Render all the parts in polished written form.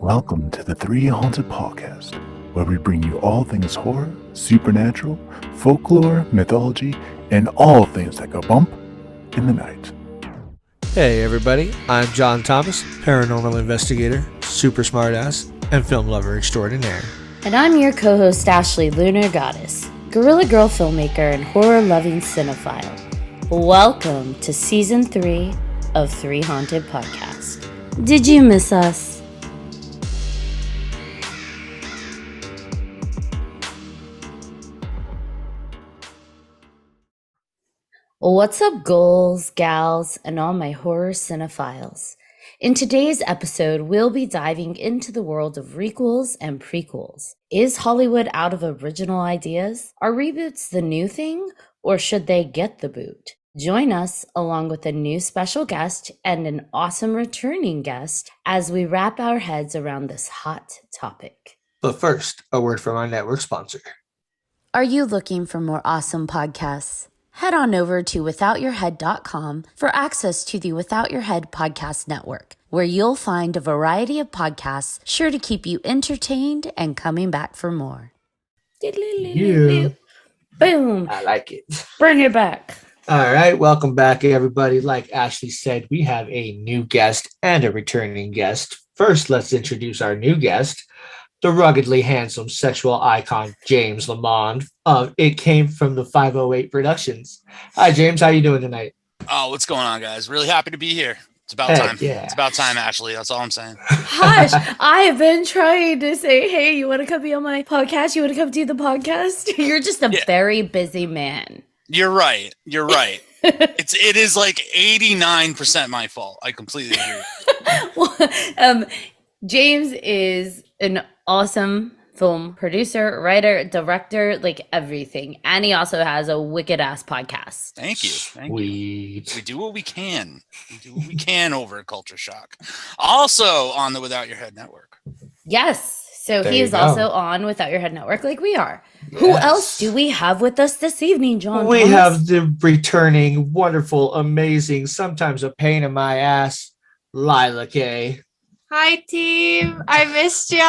Welcome to the 3Haunted podcast, where we bring you all things horror, supernatural, folklore, mythology, and all things that go bump in the night. Hey everybody, I'm John Thomas, paranormal investigator, super smartass, and film lover extraordinaire. And I'm your co-host Ashley, Lunar Goddess, Gorilla Girl filmmaker and horror-loving cinephile. Welcome to Season 3 of 3Haunted Podcast. Did you miss us? What's up, ghouls, gals, and all my horror cinephiles? In today's episode, we'll be diving into the world of requels and prequels. Is Hollywood out of original ideas? Are reboots the new thing, or should they get the boot? Join us, along with a new special guest and an awesome returning guest, as we wrap our heads around this hot topic. But first, a word from our network sponsor. Are you looking for more awesome podcasts? Head on over to withoutyourhead.com for access to the Without Your Head podcast network, where you'll find a variety of podcasts sure to keep you entertained and coming back for more. Yeah. Boom. I like it. Bring it back. All right, welcome back everybody. Like Ashley said, we have a new guest and a returning guest. First, let's introduce our new guest, the ruggedly handsome sexual icon, James Lamond. It came from the 508 Productions. Hi, James. How you doing tonight? Oh, what's going on, guys? Really happy to be here. It's about Heck time. yeah. It's about time, Ashley. That's all I'm saying. Hush. I have been trying to say, hey, you want to come be on my podcast? You want to come do the podcast? You're just a very busy man. You're right. It is like 89% my fault. I completely agree. Well, James is an awesome film producer, writer, director, like everything. And he also has a wicked ass podcast. Thank you. Sweet. We do what we can. Over at Culture Shock. Also on the Without Your Head Network. Yes. So There he you is go. also on Without Your Head Network like we are. Yes. Who else do we have with us this evening, John? We Thomas? have the returning, wonderful, amazing, sometimes a pain in my ass, Lila K. Hi, team. I missed y'all.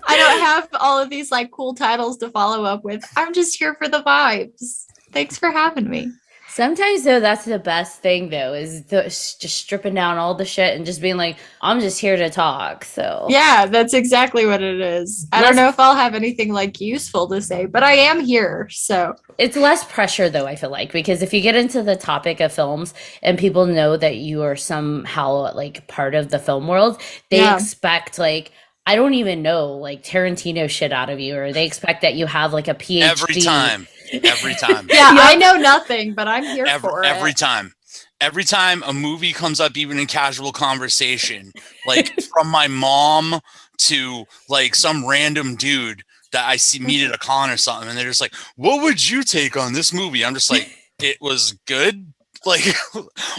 I don't have all of these like cool titles to follow up with. I'm just here for the vibes. Thanks for having me. Sometimes, though, that's the best thing, though, is just stripping down all the shit and just being like, I'm just here to talk. So Yeah, that's exactly what it is. I don't know if I'll have anything like useful to say, but I am here. So it's less pressure, though, I feel like, because if you get into the topic of films and people know that you are somehow like part of the film world, they expect like, I don't even know, like Tarantino shit out of you, or they expect that you have like a PhD. Every time. yeah, I know nothing, but I'm here for Every it. time. Every time a movie comes up, even in casual conversation, like from my mom to like some random dude that I meet at a con or something, and they're just like, what would you take on this movie? I'm just like, it was good. Like,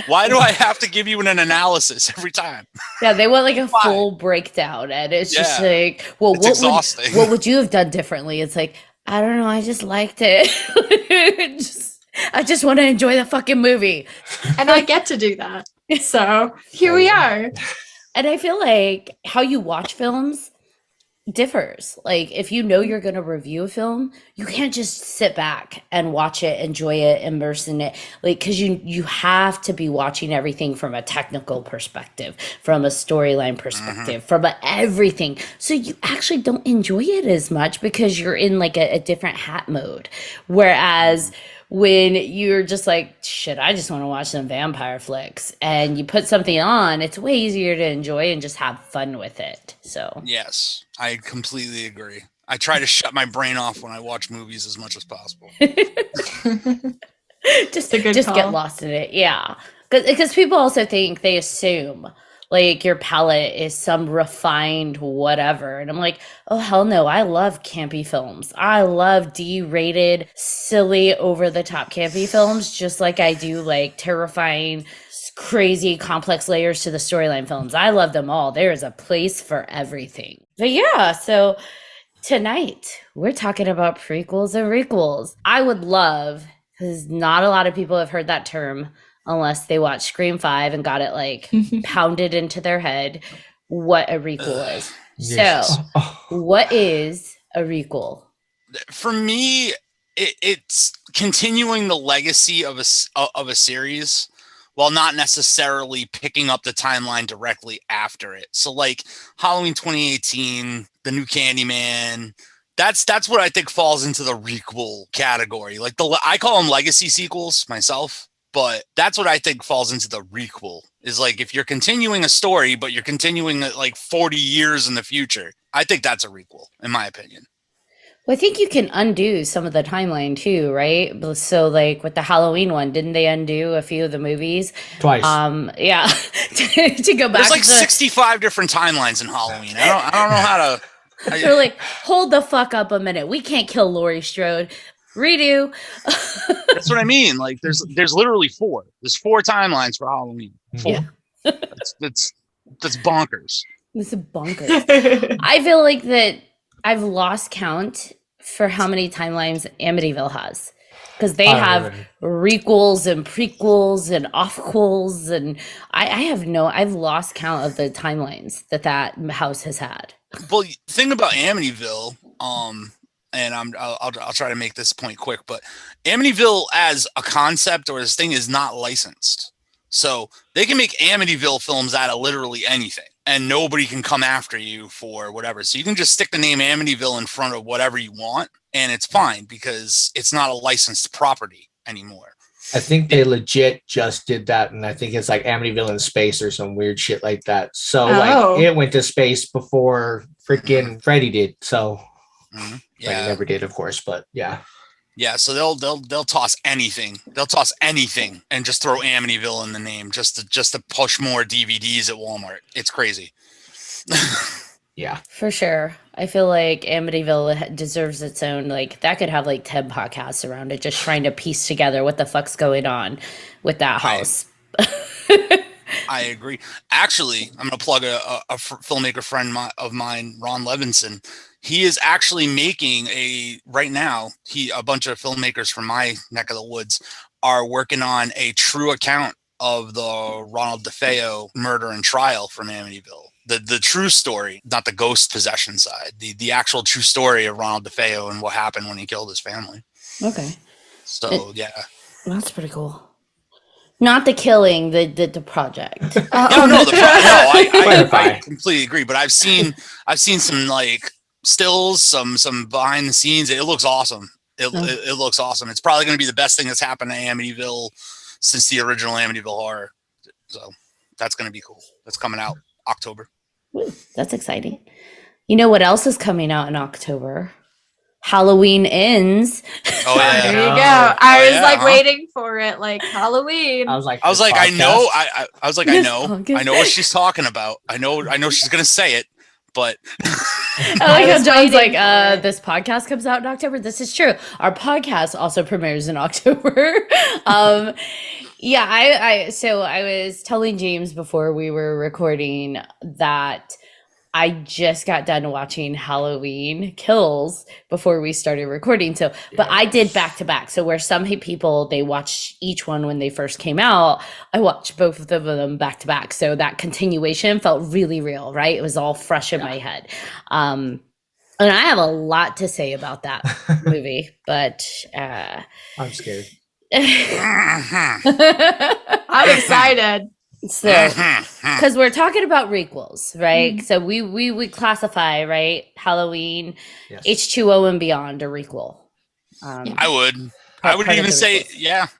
why do I have to give you an analysis every time? Yeah, they want like a full breakdown, and it's just like, well, It's exhausting. what would you have done differently? It's like, I don't know, I just liked it. I just want to enjoy the fucking movie. And I get to do that. So here we are. And I feel like how you watch films differs. Like if you know you're going to review a film, you can't just sit back and watch it, enjoy it, immerse in it. Like because you have to be watching everything from a technical perspective, from a storyline perspective, from everything. So you actually don't enjoy it as much because you're in like a different hat mode. Whereas when you're just like, shit, I just want to watch some vampire flicks, and you put something on, it's way easier to enjoy and just have fun with it. So Yes, I completely agree. I try to shut my brain off when I watch movies as much as possible. just call. get lost in it. Yeah. Because people also think, they assume like your palette is some refined whatever. And I'm like, oh, hell no. I love campy films. I love D-rated, silly, over-the-top campy films, just like I do like terrifying, crazy, complex layers to the storyline films. I love them all. There is a place for everything. But yeah, so tonight we're talking about prequels and requels. I would love, because not a lot of people have heard that term, unless they watched Scream 5 and got it like pounded into their head. what a requel is. Yes. So, what is a requel? For me, it's continuing the legacy of a series while not necessarily picking up the timeline directly after it. So like Halloween 2018, the new Candyman, that's what I think falls into the requel category. Like I call them legacy sequels myself, but that's what I think falls into the requel. Is like if you're continuing a story, but you're continuing it like 40 years in the future. I think that's a requel, in my opinion. Well, I think you can undo some of the timeline too, right? So, like with the Halloween one, didn't they undo a few of the movies? Twice. Yeah, to go back. There's like 65 different timelines in Halloween. I don't know how to. They're like, hold the fuck up a minute. We can't kill Laurie Strode. Redo. That's what I mean. Like, there's literally 4. There's 4 timelines for Halloween. 4. Yeah. That's bonkers. This is bonkers. I feel like that I've lost count for how many timelines Amityville has, because they have requels and prequels and offquels, and I've lost count of the timelines that house has had. Well, thing about Amityville, and I'll try to make this point quick, but Amityville as a concept or this thing is not licensed, so they can make Amityville films out of literally anything. And nobody can come after you for whatever. So you can just stick the name Amityville in front of whatever you want, and it's fine because it's not a licensed property anymore. I think they legit just did that, and I think it's like Amityville in space or some weird shit like that. So like it went to space before freaking Freddy did. So Freddy never did, of course, but yeah. Yeah, so they'll toss anything. They'll toss anything and just throw Amityville in the name just to push more DVDs at Walmart. It's crazy. Yeah, for sure. I feel like Amityville deserves its own. Like that could have like 10 podcasts around it, just trying to piece together what the fuck's going on with that house. I agree. Actually, I'm going to plug a filmmaker friend of mine, Ron Levinson. He is actually making right now, a bunch of filmmakers from my neck of the woods are working on a true account of the Ronald DeFeo murder and trial from Amityville. The true story, not the ghost possession side, the actual true story of Ronald DeFeo and what happened when he killed his family. Okay. So, That's pretty cool. Not the killing, the project. I completely agree. But I've seen some like stills, some behind the scenes. It looks awesome. It looks awesome. It's probably going to be the best thing that's happened to Amityville since the original Amityville horror. So that's going to be cool. That's coming out October. Ooh, that's exciting. You know what else is coming out in October? Halloween Ends. Oh yeah, there you go. I was waiting for it, like Halloween. I was like, I know. I was like, I know what she's talking about. I know she's gonna say it, but I like how John's like, this podcast comes out in October. This is true. Our podcast also premieres in October. So I was telling James before we were recording that I just got done watching Halloween Kills before we started recording. So, but I did back to back. So where some people, they watch each one when they first came out, I watched both of them back to back. So that continuation felt really real, right? It was all fresh in my head. And I have a lot to say about that movie, but I'm scared. I'm excited. So, because we're talking about requels, right? So we classify, right, Halloween, H2O and Beyond a requel. I would even say,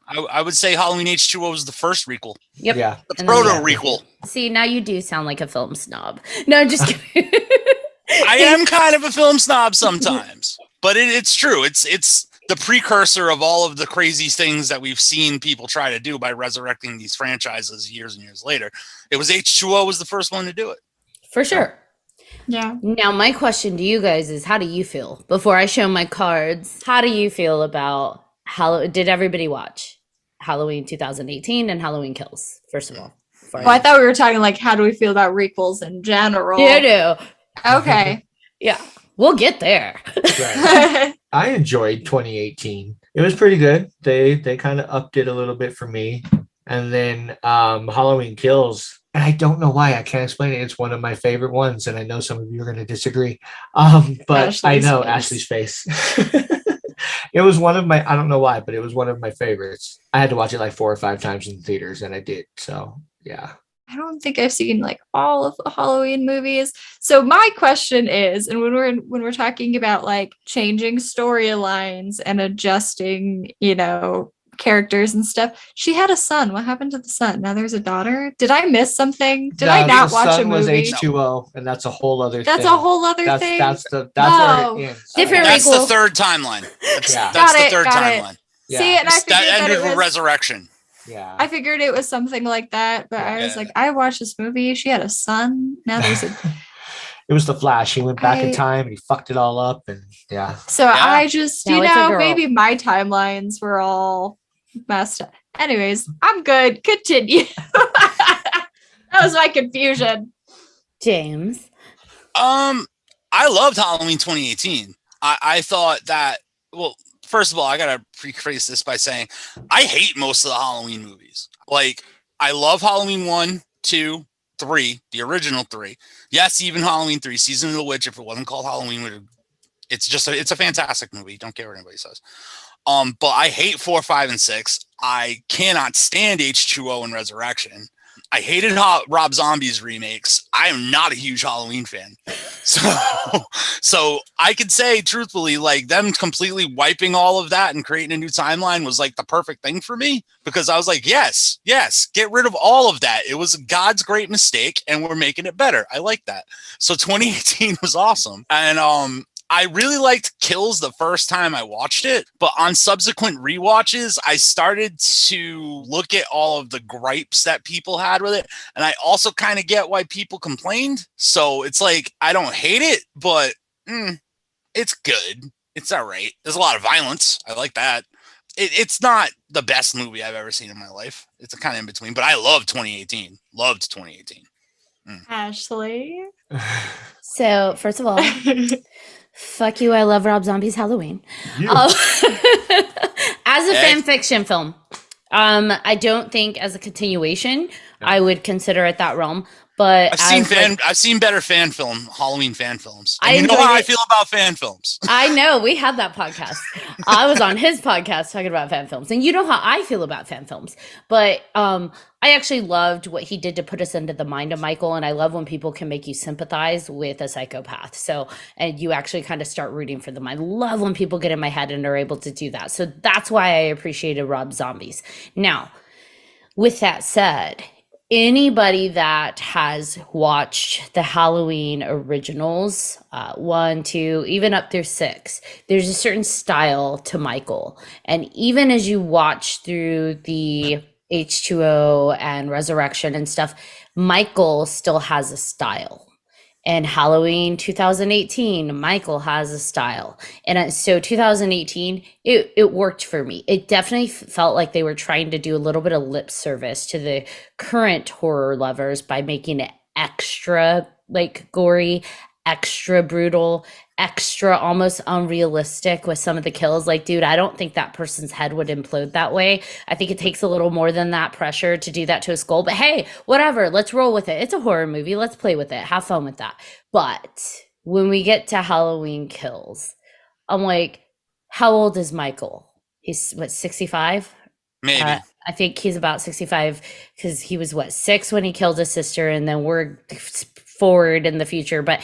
I would say Halloween H2O was the first requel. Yep. Yeah. The proto requel. See, now you do sound like a film snob. No, I'm just kidding. I am kind of a film snob sometimes, but it's true. It's the precursor of all of the crazy things that we've seen people try to do by resurrecting these franchises years and years later. It was H2O was the first one to do it. For sure. Yeah. Now, my question to you guys is, how do you feel? Before I show my cards, how do you feel about did everybody watch Halloween 2018 and Halloween Kills, first of all? Well, I thought we were talking like, how do we feel about requels in general? Yeah, Okay. Yeah. We'll get there. Right. I enjoyed 2018. It was pretty good. They kind of upped it a little bit for me. And then Halloween Kills, And I don't know why. I can't explain it. It's one of my favorite ones, and I know some of you are going to disagree. But I Ashley's know face. Ashley's face. It was one of my, I don't know why, but it was one of my favorites. I had to watch it like 4 or 5 times in the theaters, and I did. So yeah. I don't think I've seen like all of the Halloween movies. So my question is, and when we're talking about like changing storylines and adjusting, characters and stuff, she had a son. What happened to the son? Now there's a daughter. Did I miss something? Did I not the watch a sun was movie? H2O, and that's a whole other That's thing. a whole other That's thing. that's Oh. where it ends. Different That's the Requel. third timeline. That's Yeah. the Got third it. timeline. Yeah. See, and I That figured that ended it with was. resurrection. Yeah. I figured it was something like that, but I was Yeah. like, I watched this movie. She had a son. Now there's a. It was the Flash. He went back in I- time and he fucked it all up, and yeah. So Yeah. I just, Now it's a girl. maybe my timelines were all messed up. Anyways, I'm good. Continue. That was my confusion. James. I loved Halloween 2018. I thought that, well, first of all, I gotta preface this by saying I hate most of the Halloween movies. Like, I love Halloween 1, 2, 3, the original 3. Yes, even Halloween 3, Season of the Witch, if it wasn't called Halloween, it's a fantastic movie. Don't care what anybody says. But I hate 4, 5, and 6. I cannot stand H2O and Resurrection. I hated Rob Zombie's remakes. I am not a huge Halloween fan. So I could say truthfully, like, them completely wiping all of that and creating a new timeline was like the perfect thing for me, because I was like, yes, get rid of all of that. It was God's great mistake and we're making it better. I like that. So 2018 was awesome. And I really liked Kills the first time I watched it, but on subsequent rewatches, I started to look at all of the gripes that people had with it, and I also kind of get why people complained. So it's like, I don't hate it, but it's good. It's all right. There's a lot of violence. I like that. It's not the best movie I've ever seen in my life. It's a kind of in between, but I love 2018. Loved 2018. Ashley. So, first of all, fuck you. I love Rob Zombie's Halloween. As a fan fiction film, I don't think as a continuation, I would consider it that realm. But I've seen better Halloween fan films. And you know enjoyed how I it. feel about fan films. I know we had that podcast. I was on his podcast talking about fan films, and you know how I feel about fan films. But I actually loved what he did to put us into the mind of Michael, and I love when people can make you sympathize with a psychopath. So, and you actually kind of start rooting for them. I love when people get in my head and are able to do that. So that's why I appreciated Rob Zombies. Now, with that said, anybody that has watched the Halloween originals, 1, 2, even up through 6, there's a certain style to Michael. And even as you watch through the H2O and Resurrection and stuff, Michael still has a style. And Halloween 2018, Michael has a style. And so 2018, it worked for me. It definitely felt like they were trying to do a little bit of lip service to the current horror lovers by making it extra like gory, extra brutal, extra almost unrealistic with some of the kills. Like, dude, I don't think that person's head would implode that way. I think it takes a little more than that pressure to do that to a skull. But hey, whatever, let's roll with it. It's a horror movie. Let's play with it. Have fun with that. But when we get to Halloween Kills, I'm like, how old is Michael? He's what, 65? Maybe. I think he's about 65 because he was 6 when he killed his sister, and then we're forward in the future. But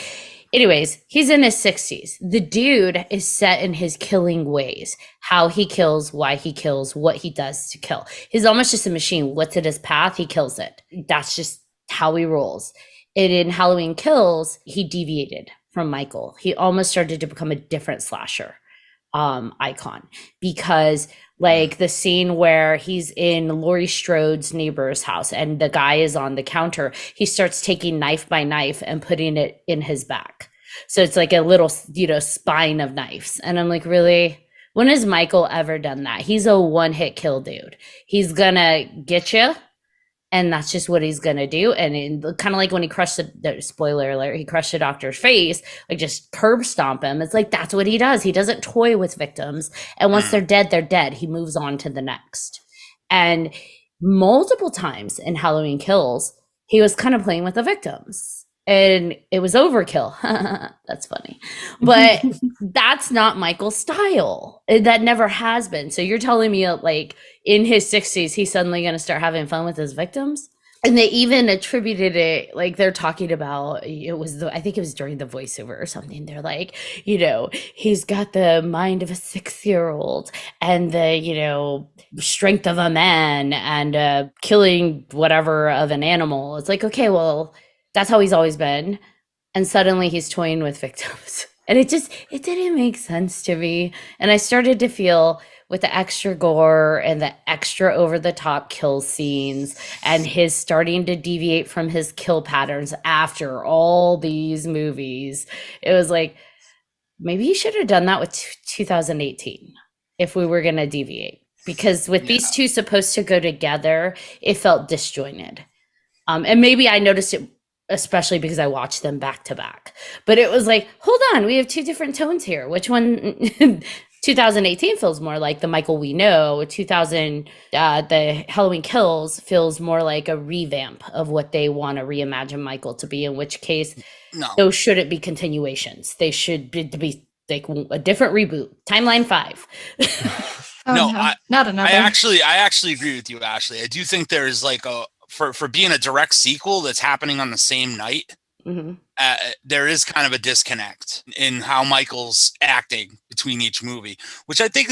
anyways, he's in his 60s. The dude is set in his killing ways, how he kills, why he kills, what he does to kill. He's almost just a machine. What's in his path, he kills it. That's just how he rolls. And in Halloween Kills, he deviated from Michael. He almost started to become a different slasher icon, because like the scene where he's in Laurie Strode's neighbor's house and the guy is on the counter, he starts taking knife by knife and putting it in his back. So it's like a little, spine of knives. And I'm like, really? When has Michael ever done that? He's a one-hit kill dude. He's gonna get you, and that's just what he's gonna do. And kind of like when he crushed the spoiler alert, he crushed the doctor's face, like just curb stomp him. It's like, that's what he does. He doesn't toy with victims. And once they're dead, they're dead. He moves on to the next. And multiple times in Halloween Kills, he was kind of playing with the victims. And it was overkill. That's funny. But that's not Michael's style. That never has been. So you're telling me like in his 60s, he's suddenly going to start having fun with his victims? And they even attributed it, like they're talking about, I think it was during the voiceover or something. They're like, he's got the mind of a 6-year-old and the, strength of a man and killing whatever of an animal. It's like, okay, well, that's how he's always been. And suddenly he's toying with victims. And it didn't make sense to me. And I started to feel with the extra gore and the extra over the top kill scenes and his starting to deviate from his kill patterns after all these movies. It was like, maybe he should have done that with 2018 if we were going to deviate. Because with these two supposed to go together, it felt disjointed. And maybe I noticed it especially because I watched them back to back. But it was like, hold on, we have two different tones here. Which one? 2018 feels more like the Michael we know. The Halloween Kills feels more like a revamp of what they want to reimagine Michael to be, in which case those shouldn't be continuations. They should be like a different reboot. Timeline 5. Not another. I actually agree with you, Ashley. I do think there is like for being a direct sequel that's happening on the same night. Mm-hmm. There is kind of a disconnect in how Michael's acting between each movie, which I think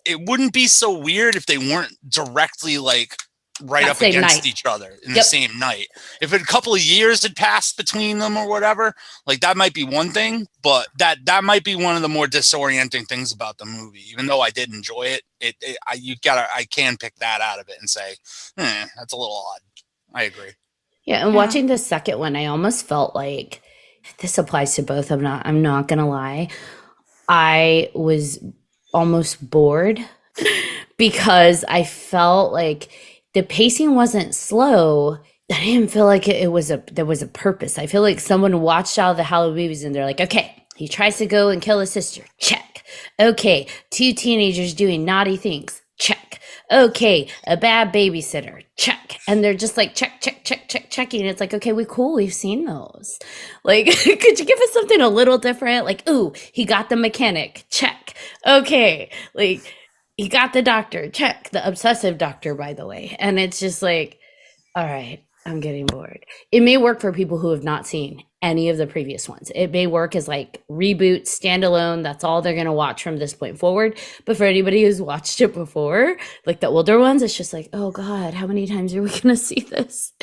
it wouldn't be so weird if they weren't directly like right up against each other in the same night. If a couple of years had passed between them or whatever, like that might be one thing, but that might be one of the more disorienting things about the movie. Even though I did enjoy it, I can pick that out of it and say, that's a little odd. I agree. Yeah, and watching the second one, I almost felt like this applies to both. I'm not gonna lie. I was almost bored because I felt like the pacing wasn't slow. I didn't feel like there was a purpose. I feel like someone watched all the Halloween movies and they're like, okay, he tries to go and kill his sister. Check. Okay, 2 teenagers doing naughty things. Check. Okay, a bad babysitter. Check. And they're just like, checking. It's like, okay, we've seen those. Like, could you give us something a little different? Like, ooh, he got the mechanic. Check. Okay. Like, he got the doctor. Check. The obsessive doctor, by the way. And it's just like, all right, I'm getting bored. It may work for people who have not seen any of the previous ones. It may work as like reboot, standalone. That's all they're going to watch from this point forward. But for anybody who's watched it before, like the older ones, it's just like, oh God, how many times are we going to see this?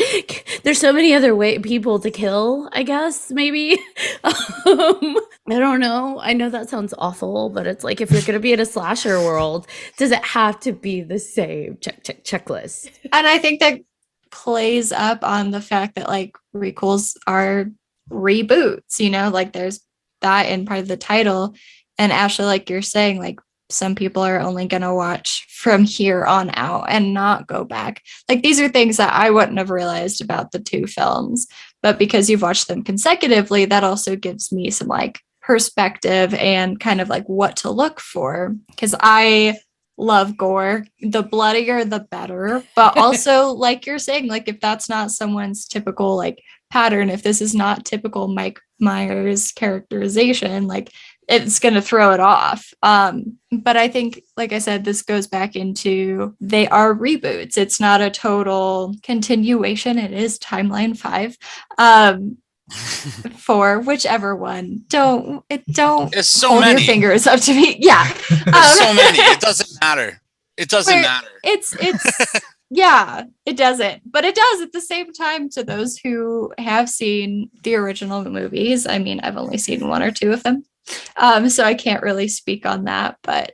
There's so many other people to kill, I guess, maybe. I don't know. I know that sounds awful, but it's like, if you're going to be in a slasher world, does it have to be the same checklist? And I think that plays up on the fact that like requels are reboots, like there's that in part of the title. And Ashley, like you're saying, like some people are only going to watch from here on out and not go back. Like these are things that I wouldn't have realized about the two films, but because you've watched them consecutively, that also gives me some like perspective and kind of like what to look for, because I love gore. The bloodier the better, but also like you're saying, like if that's not someone's typical like pattern, if this is not typical Mike Myers characterization, like it's going to throw it off. But I think, like I said, this goes back into they are reboots. It's not a total continuation. It is timeline 5. For whichever one. Don't There's so hold many. Your fingers up to me. Yeah. There's so many. It doesn't matter. It doesn't matter. It's yeah, it doesn't. But it does at the same time to those who have seen the original movies. I mean, I've only seen 1 or 2 of them. So I can't really speak on that, but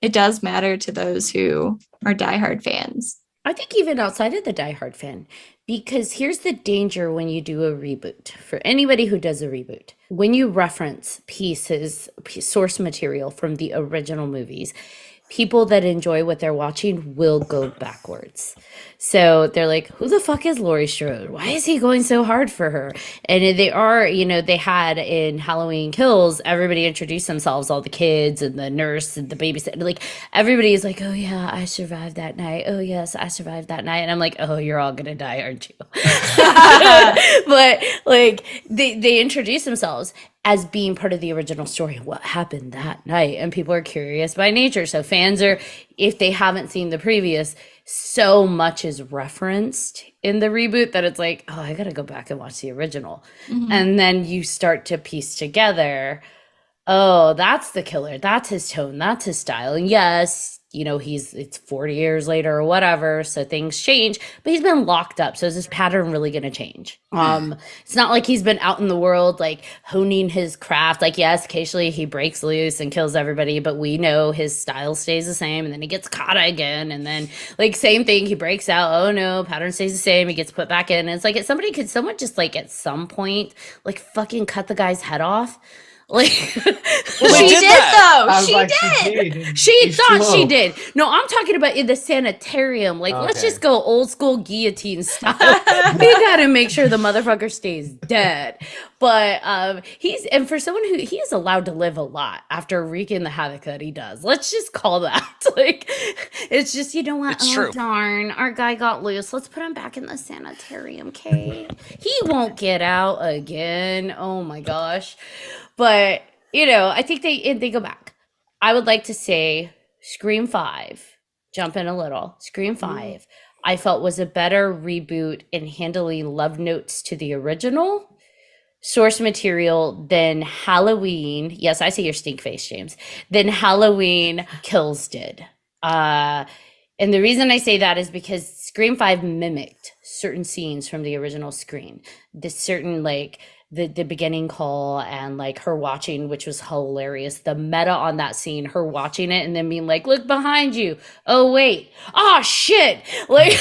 it does matter to those who are diehard fans. I think even outside of the diehard fan, because here's the danger when you do a reboot. For anybody who does a reboot, when you reference pieces, source material from the original movies, people that enjoy what they're watching will go backwards. So they're like, who the fuck is Laurie Strode? Why is he going so hard for her? And they are, they had in Halloween Kills, everybody introduced themselves, all the kids and the nurse and the babysitter. Like, everybody is like, oh yeah, I survived that night. Oh yes, I survived that night. And I'm like, oh, you're all gonna die, aren't you? But like, they introduce themselves as being part of the original story, what happened that night, and people are curious by nature. So fans are, if they haven't seen the previous, so much is referenced in the reboot that it's like, oh, I gotta go back and watch the original. And then you start to piece together, oh, that's the killer, that's his tone, that's his style. And yes, it's 40 years later or whatever, so things change, but he's been locked up. So is this pattern really going to change? It's not like he's been out in the world, like honing his craft. Like, yes, occasionally he breaks loose and kills everybody, but we know his style stays the same, and then he gets caught again, and then like same thing, he breaks out, oh no, pattern stays the same, he gets put back in. And it's like, could someone just like at some point like fucking cut the guy's head off? Like, well, she did though. She thought she did. No, I'm talking about in the sanitarium. Like, let's just go old school guillotine style. We gotta make sure the motherfucker stays dead. But and for someone who he is allowed to live a lot after wreaking the havoc that he does. Let's just call that. Like, it's just, you know what? It's true. Darn, our guy got loose. Let's put him back in the sanitarium, okay? He won't get out again. Oh my gosh. But, I think they go back. I would like to say Scream 5, jump in a little. Scream 5, I felt was a better reboot in handling love notes to the original source material than Halloween. Yes, I see your stink face, James. Than Halloween Kills did. And the reason I say that is because Scream 5 mimicked certain scenes from the original Scream. The certain, like, the beginning call and like her watching, which was hilarious. The meta on that scene, her watching it and then being like, look behind you. Oh, wait. Oh, shit. Like,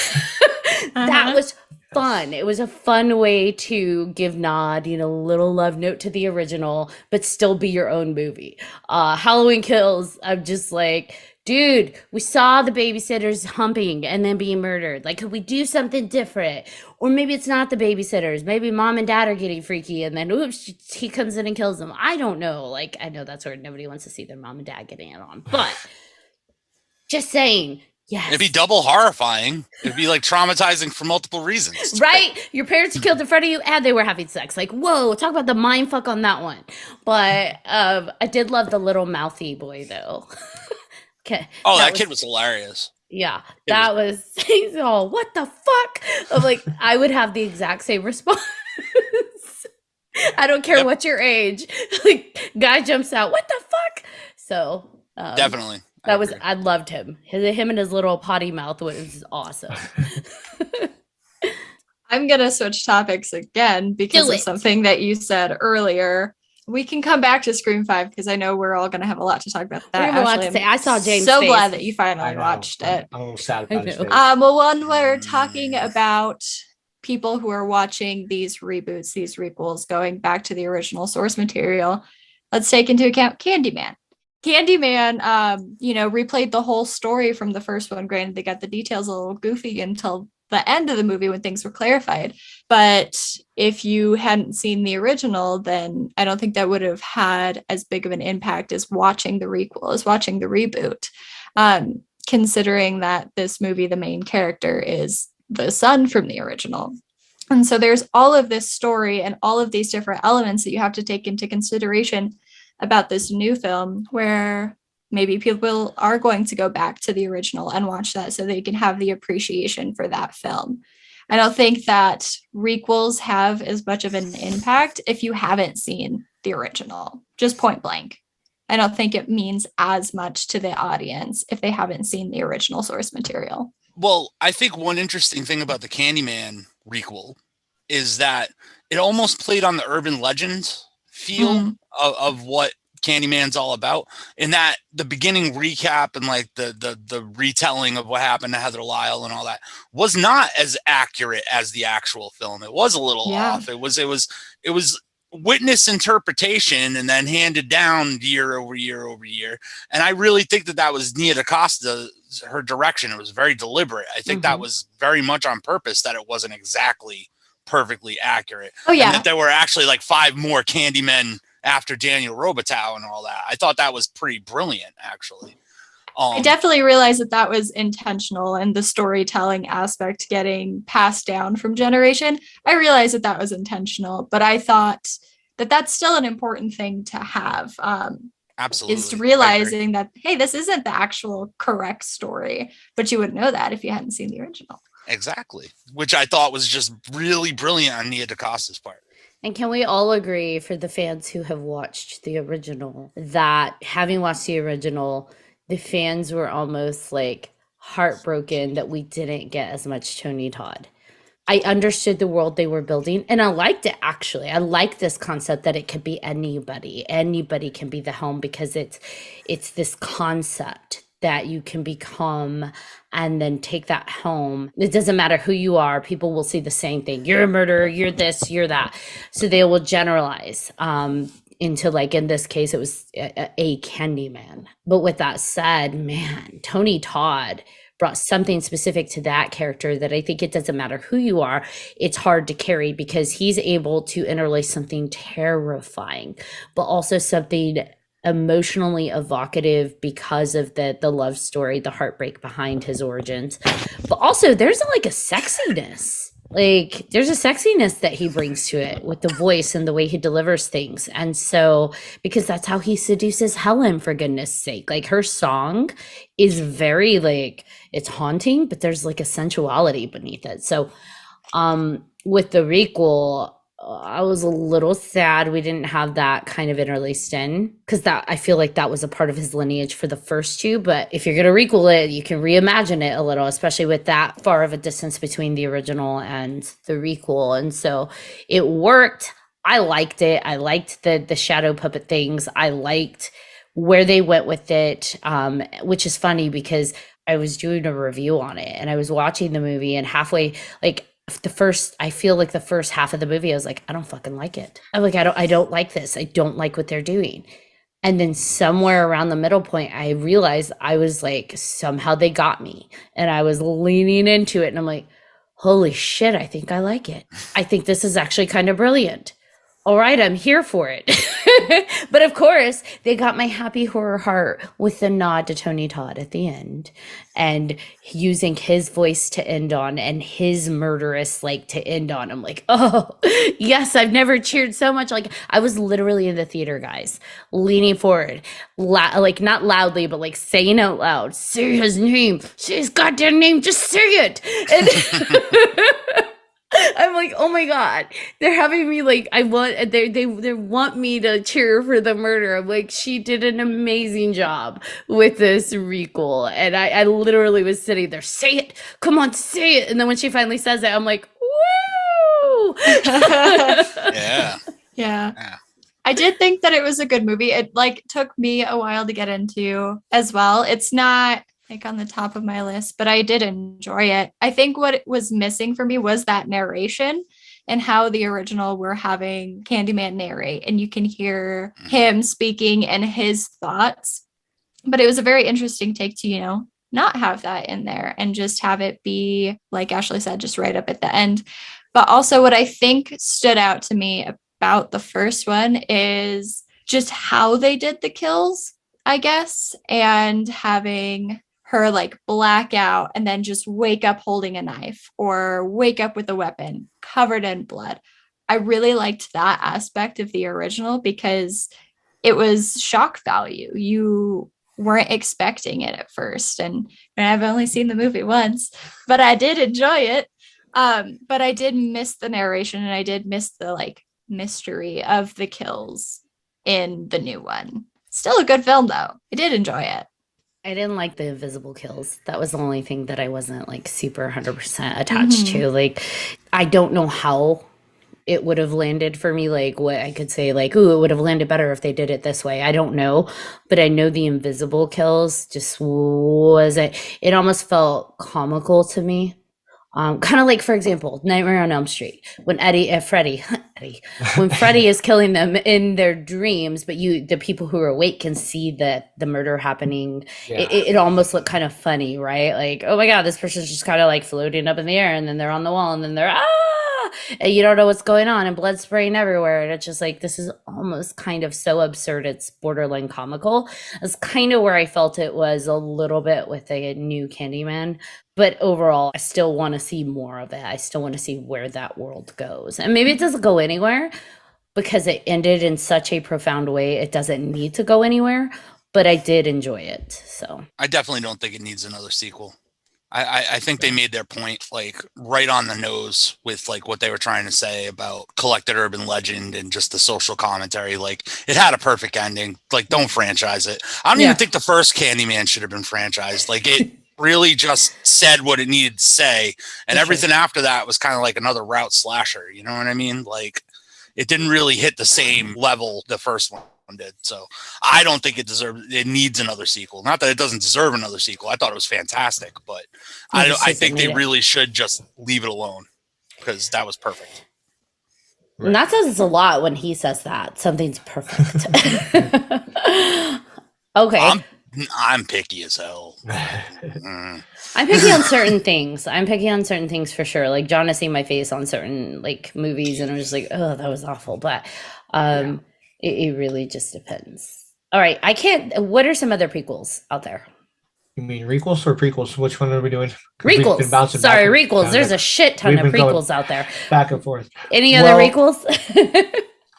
that was fun. It was a fun way to give nod, little love note to the original, but still be your own movie. Halloween Kills, I'm just like, dude, we saw the babysitters humping and then being murdered. Like, could we do something different? Or maybe it's not the babysitters. Maybe mom and dad are getting freaky and then, oops, he comes in and kills them. I don't know. Like, I know that's where nobody wants to see their mom and dad getting it on. But just saying, yes. It'd be double horrifying. It'd be like traumatizing for multiple reasons. Right? Your parents killed in front of you and they were having sex. Like, whoa, talk about the mind fuck on that one. But I did love the little mouthy boy, though. Okay. Oh, that kid was hilarious. Yeah, that was he's all, what the fuck? I'm like, I would have the exact same response. I don't care what your age. Like, guy jumps out, what the fuck? So definitely. I loved him. Him and his little potty mouth was awesome. I'm gonna switch topics again because of something that you said earlier. We can come back to Scream 5 because I know we're all going to have a lot to talk about that. We have a lot to say. I saw James. So glad that you finally watched it. I'm a little sad about it. Well, when we're talking about people who are watching these reboots, these requels, going back to the original source material, let's take into account Candyman. Candyman, replayed the whole story from the first one. Granted, they got the details a little goofy until the end of the movie when things were clarified. But if you hadn't seen the original, then I don't think that would have had as big of an impact as watching the requel, as watching the reboot. Considering that this movie, the main character is the son from the original. And so there's all of this story and all of these different elements that you have to take into consideration about this new film, where maybe people are going to go back to the original and watch that so they can have the appreciation for that film. I don't think that requels have as much of an impact if you haven't seen the original, just point blank. I don't think it means as much to the audience if they haven't seen the original source material. Well, I think one interesting thing about the Candyman requel is that it almost played on the urban legend feel of what Candyman's all about, in that the beginning recap and like the retelling of what happened to Heather Lyle and all that was not as accurate as the actual film. It was a little off. It was witness interpretation and then handed down year over year over year. And I really think that was Nia DaCosta, her direction. It was very deliberate. I think that was very much on purpose, that it wasn't exactly perfectly accurate. Oh yeah. And that there were actually like 5 more Candymen after Daniel Robital and all that. I thought that was pretty brilliant, actually. I definitely realized that was intentional, and the storytelling aspect getting passed down from generation. I realized that was intentional, but I thought that that's still an important thing to have. Absolutely. Is realizing that, hey, this isn't the actual correct story, but you wouldn't know that if you hadn't seen the original. Exactly. Which I thought was just really brilliant on Nia DaCosta's part. And can we all agree, for the fans who have watched the original, that having watched the original, the fans were almost like heartbroken that we didn't get as much Tony Todd. I understood the world they were building, and I liked it, actually. I like this concept that it could be anybody. Anybody can be the Helm, because it's this concept that you can become and then take that home. It doesn't matter who you are. People will see the same thing. You're a murderer, you're this, you're that. So they will generalize into, like, in this case, it was a Candyman. But with that said, man, Tony Todd brought something specific to that character that I think it doesn't matter who you are, it's hard to carry, because he's able to interlace something terrifying, but also something emotionally evocative because of the love story, the heartbreak behind his origins. But also there's like a sexiness. Like, there's a sexiness that he brings to it with the voice and the way he delivers things. And so, because that's how he seduces Helen, for goodness sake. Like, her song is very, like, it's haunting, but there's like a sensuality beneath it. So, with the Requel, I was a little sad we didn't have that kind of interlaced in, because that, I feel like that was a part of his lineage for the first two. But if you're going to Requel it, you can reimagine it a little, especially with that far of a distance between the original and the Requel. And so it worked. I liked it. I liked the shadow puppet things. I liked where they went with it, which is funny because I was doing a review on it and I was watching the movie, and halfway, like, I feel like the first half of the movie, I was like, I don't fucking like it. I'm like, I don't like this. I don't like what they're doing. And then somewhere around the middle point, I realized I was like, somehow they got me, and I was leaning into it, and I'm like, holy shit, I think I like it. I think this is actually kind of brilliant. All right, I'm here for it. But of course, they got my happy horror heart with the nod to Tony Todd at the end, and using his voice to end on and his murderous, like, to end on. I'm like, oh, yes, I've never cheered so much. Like, I was literally in the theater, guys, leaning forward, like, not loudly, but like saying out loud, say his name, say his goddamn name, just say it. And I'm like, oh my God, they're having me like, they want me to cheer for the murder. I'm like, she did an amazing job with this Requel. And I literally was sitting there, say it, come on, say it. And then when she finally says it, I'm like, woo! Yeah. I did think that it was a good movie. It like took me a while to get into as well. It's not like on the top of my list, but I did enjoy it. I think what was missing for me was that narration, and how the original were having Candyman narrate, and you can hear him speaking and his thoughts. But it was a very interesting take to, not have that in there and just have it be, like Ashley said, just right up at the end. But also what I think stood out to me about the first one is just how they did the kills, I guess, and having her like black out and then just wake up holding a knife, or wake up with a weapon covered in blood. I really liked that aspect of the original because it was shock value. You weren't expecting it at first. And I've only seen the movie once, but I did enjoy it. But I did miss the narration, and I did miss the like mystery of the kills in the new one. Still a good film though. I did enjoy it. I didn't like the invisible kills. That was the only thing that I wasn't like super 100% attached to. Like, I don't know how it would have landed for me. Like, what I could say, like, ooh, it would have landed better if they did it this way. I don't know. But I know the invisible kills just wasn't, it almost felt comical to me. Kind of like, for example, Nightmare on Elm Street, when when Freddy is killing them in their dreams, but the people who are awake can see the murder happening. Yeah. It almost looked kind of funny, right? Like, oh my God, this person's just kind of like floating up in the air, and then they're on the wall, and then they're and you don't know what's going on, and blood spraying everywhere, and it's just like, this is almost kind of so absurd, it's borderline comical. That's kind of where I felt it was a little bit with a new Candyman. But overall, I still want to see more of it. I still want to see where that world goes. And maybe it doesn't go anywhere because it ended in such a profound way. It doesn't need to go anywhere, but I did enjoy it. So I definitely don't think it needs another sequel. I think they made their point like right on the nose with like what they were trying to say about collected urban legend and just the social commentary. Like, it had a perfect ending. Like, don't franchise it. I don't even think the first Candyman should have been franchised. Like, it really just said what it needed to say, and everything after that was kind of like another route slasher. You know what I mean? Like, it didn't really hit the same level the first one did. So I don't think it needs another sequel. Not that it doesn't deserve another sequel. I thought it was fantastic, but I think they really should just leave it alone because that was perfect. And that says a lot when he says that something's perfect. Okay. I'm picky as hell. I'm picky on certain things. I'm picky on certain things for sure. Like, John has seen my face on certain like movies, and I'm just like, oh, that was awful. But it really just depends. All right, what are some other prequels out there? You mean requels or prequels? Which one are we doing? Requels. Sorry, requels. There's a shit ton of prequels out there. Back and forth. Any other requels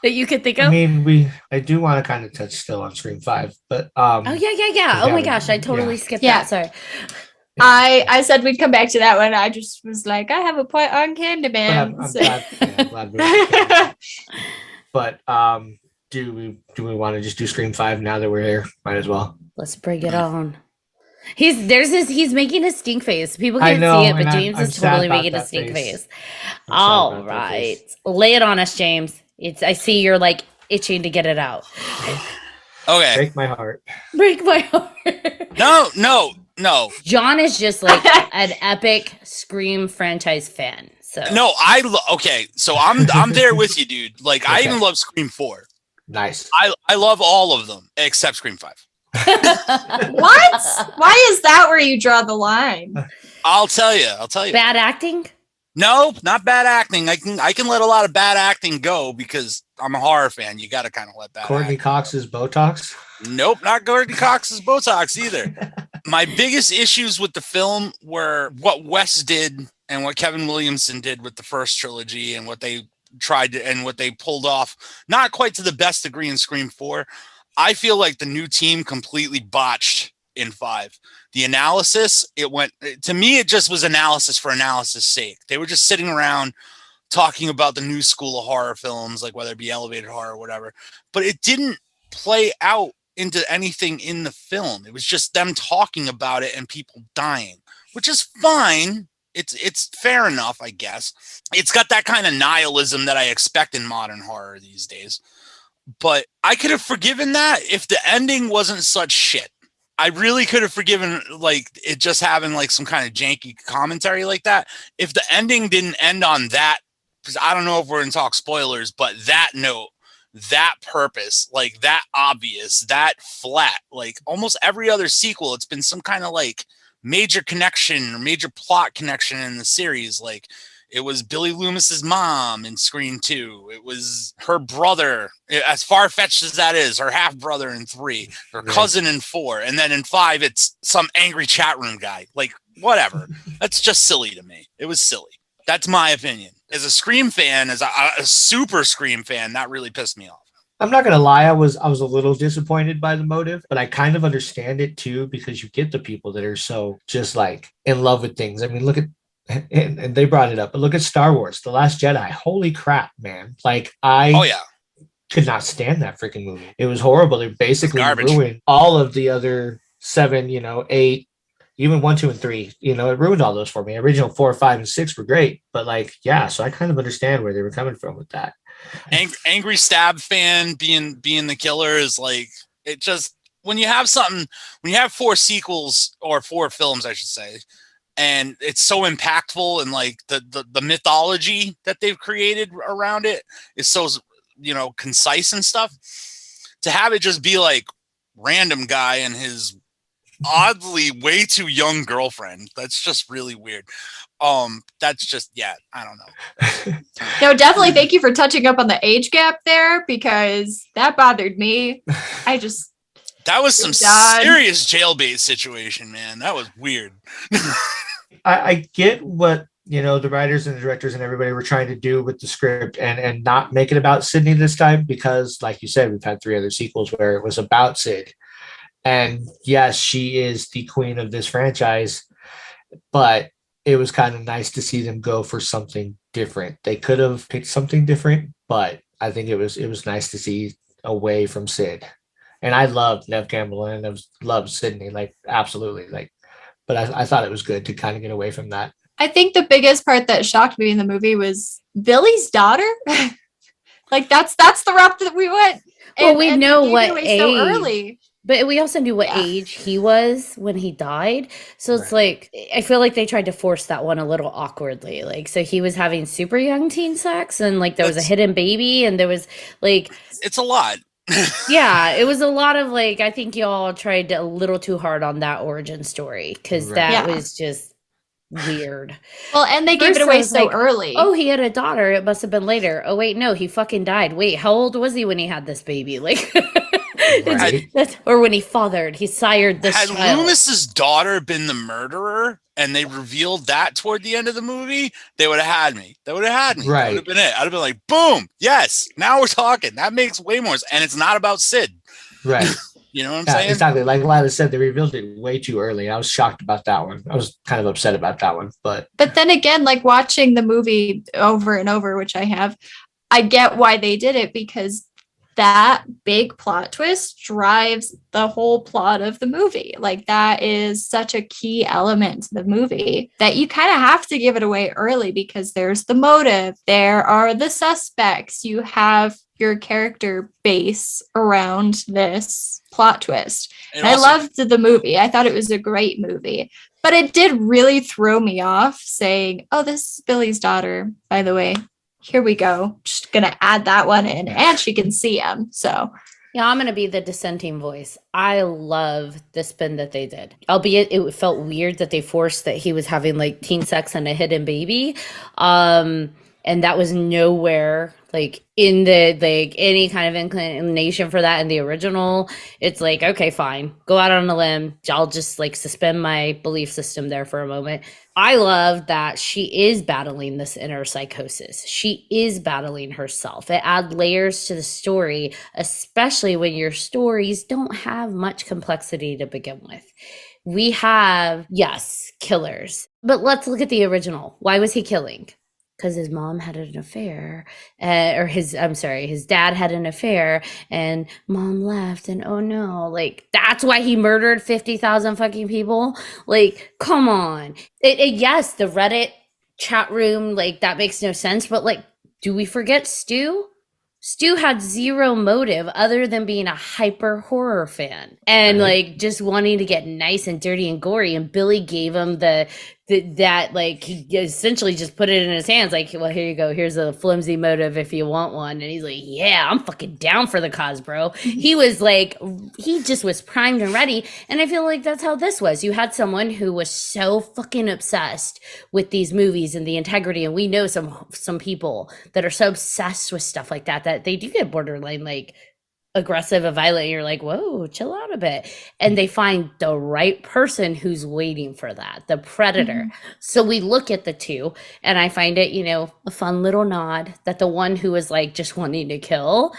that you could think of? I mean, I do want to kind of touch still on Scream 5, but oh yeah. Oh my gosh, I totally skipped that. Sorry. I said we'd come back to that one. I just was like, I have a point on Candyman. I'm glad we're But do we want to just do Scream 5 now that we're here? Might as well. Let's bring it on. He's making a stink face. People can't see it, but James is totally making a stink face. All right. Lay it on us, James. I see you're like itching to get it out. Okay. Break my heart. Break my heart. No. John is just like an epic Scream franchise fan. So no, so I'm there with you, dude. Like, I even love Scream 4. Nice. I love all of them except Scream 5. What? Why is that where you draw the line? I'll tell you. Bad acting? No, not bad acting. I can let a lot of bad acting go because I'm a horror fan. You got to kind of let that. Courtney Cox's Botox? Nope, not Courtney Cox's Botox either. My biggest issues with the film were what Wes did and what Kevin Williamson did with the first trilogy and what they tried to, and what they pulled off, not quite to the best degree in Scream 4. I feel like the new team completely botched in 5. The analysis, to me, it just was analysis for analysis sake. They were just sitting around talking about the new school of horror films, like whether it be elevated horror or whatever, but it didn't play out into anything in the film. It was just them talking about it and people dying, which is fine. It's fair enough, I guess. It's got that kind of nihilism that I expect in modern horror these days. But I could have forgiven that if the ending wasn't such shit. I really could have forgiven like it just having like some kind of janky commentary like that. If the ending didn't end on that, because I don't know if we're going to talk spoilers, but that note, that purpose, like that obvious, that flat, like almost every other sequel, it's been some kind of like major connection or major plot connection in the series. Like, it was Billy Loomis's mom in Scream 2. It was her brother, as far-fetched as that is, her half-brother in 3, her cousin in 4. And then in 5, it's some angry chat room guy. Like, whatever. That's just silly to me. It was silly. That's my opinion. As a Scream fan, as a super Scream fan, that really pissed me off. I'm not gonna lie, I was a little disappointed by the motive, but I kind of understand it too, because you get the people that are so just like in love with things. I mean, look at, and they brought it up, but look at Star Wars, The Last Jedi. Holy crap, man. Like, could not stand that freaking movie. It was horrible. They basically ruined all of the other 7, 8, even 1, 2, and 3. It ruined all those for me. Original 4, 5, and 6 were great, but like, yeah, so I kind of understand where they were coming from with that. Angry Stab fan being the killer is like, it just, when you have 4 sequels or 4 films, I should say, and it's so impactful, and like the mythology that they've created around it is so, concise and stuff. To have it just be like random guy and his oddly way too young girlfriend, that's just really weird. That's just, I don't know. No, definitely thank you for touching up on the age gap there, because that bothered me. That was some serious jailbait situation, man. That was weird. I get what the writers and the directors and everybody were trying to do with the script, and not make it about Sydney this time, because like you said, we've had 3 other sequels where it was about Sid. And yes, she is the queen of this franchise, but it was kind of nice to see them go for something different. They could have picked something different, but I think it was nice to see away from Sid. And I loved Nev Campbell and I loved Sydney, like absolutely, like. But I thought it was good to kind of get away from that. I think the biggest part that shocked me in the movie was Billy's daughter. Like that's the route that we went. Well, we know what age. So early. But we also knew what age he was when he died. So it's like, I feel like they tried to force that one a little awkwardly. Like, so he was having super young teen sex, and like there was a hidden baby, and there was like. It's a lot. Yeah, it was a lot of like, I think y'all tried a little too hard on that origin story, because that was just weird. Well, and they gave it away so early. Oh, he had a daughter. It must have been later. Oh, wait, no, he fucking died. Wait, how old was he when he had this baby? Like. Or when he fathered, he sired this child. Had Loomis's daughter been the murderer and they revealed that toward the end of the movie, they would have had me. Right. That would have been it. I'd have been like, boom, yes, now we're talking. That makes way more sense. And it's not about Sid. Right. You know what I'm saying? Exactly. Like Lila said, they revealed it way too early. I was shocked about that one. I was kind of upset about that one. But then again, like watching the movie over and over, which I have, I get why they did it, because that big plot twist drives the whole plot of the movie. Like that is such a key element to the movie that you kind of have to give it away early, because there's the motive, there are the suspects, you have your character base around this plot twist. And I loved the movie. I thought it was a great movie, but it did really throw me off saying, oh, this is Billy's daughter, by the way. Here we go. Just gonna add that one in, and she can see him. So yeah, I'm gonna be the dissenting voice. I love the spin that they did, albeit it felt weird that they forced that he was having like teen sex and a hidden baby, and that was nowhere like in the like any kind of inclination for that in the original. It's like, okay, fine, go out on a limb. I'll just like suspend my belief system there for a moment. I love that she is battling this inner psychosis. She is battling herself. It adds layers to the story, especially when your stories don't have much complexity to begin with. We have, yes, killers, but let's look at the original. Why was he killing? Because his mom had an affair, his dad had an affair, and mom left, and oh no, like that's why he murdered 50,000 fucking people. Like, come on. Yes, the Reddit chat room, like that makes no sense, but like, do we forget Stu? Stu had zero motive other than being a hyper horror fan and like just wanting to get nice and dirty and gory. And Billy gave him that like he essentially just put it in his hands like, well, here you go, here's a flimsy motive if you want one. And he's like, yeah, I'm fucking down for the cause, bro. He was like, he just was primed and ready. And I feel like that's how this was. You had someone who was so fucking obsessed with these movies and the integrity, and we know some people that are so obsessed with stuff like that they do get borderline like aggressive and violent. You're like, whoa, chill out a bit. And they find the right person who's waiting for that, the predator. So we look at the two, and I find it, a fun little nod that the one who is like just wanting to kill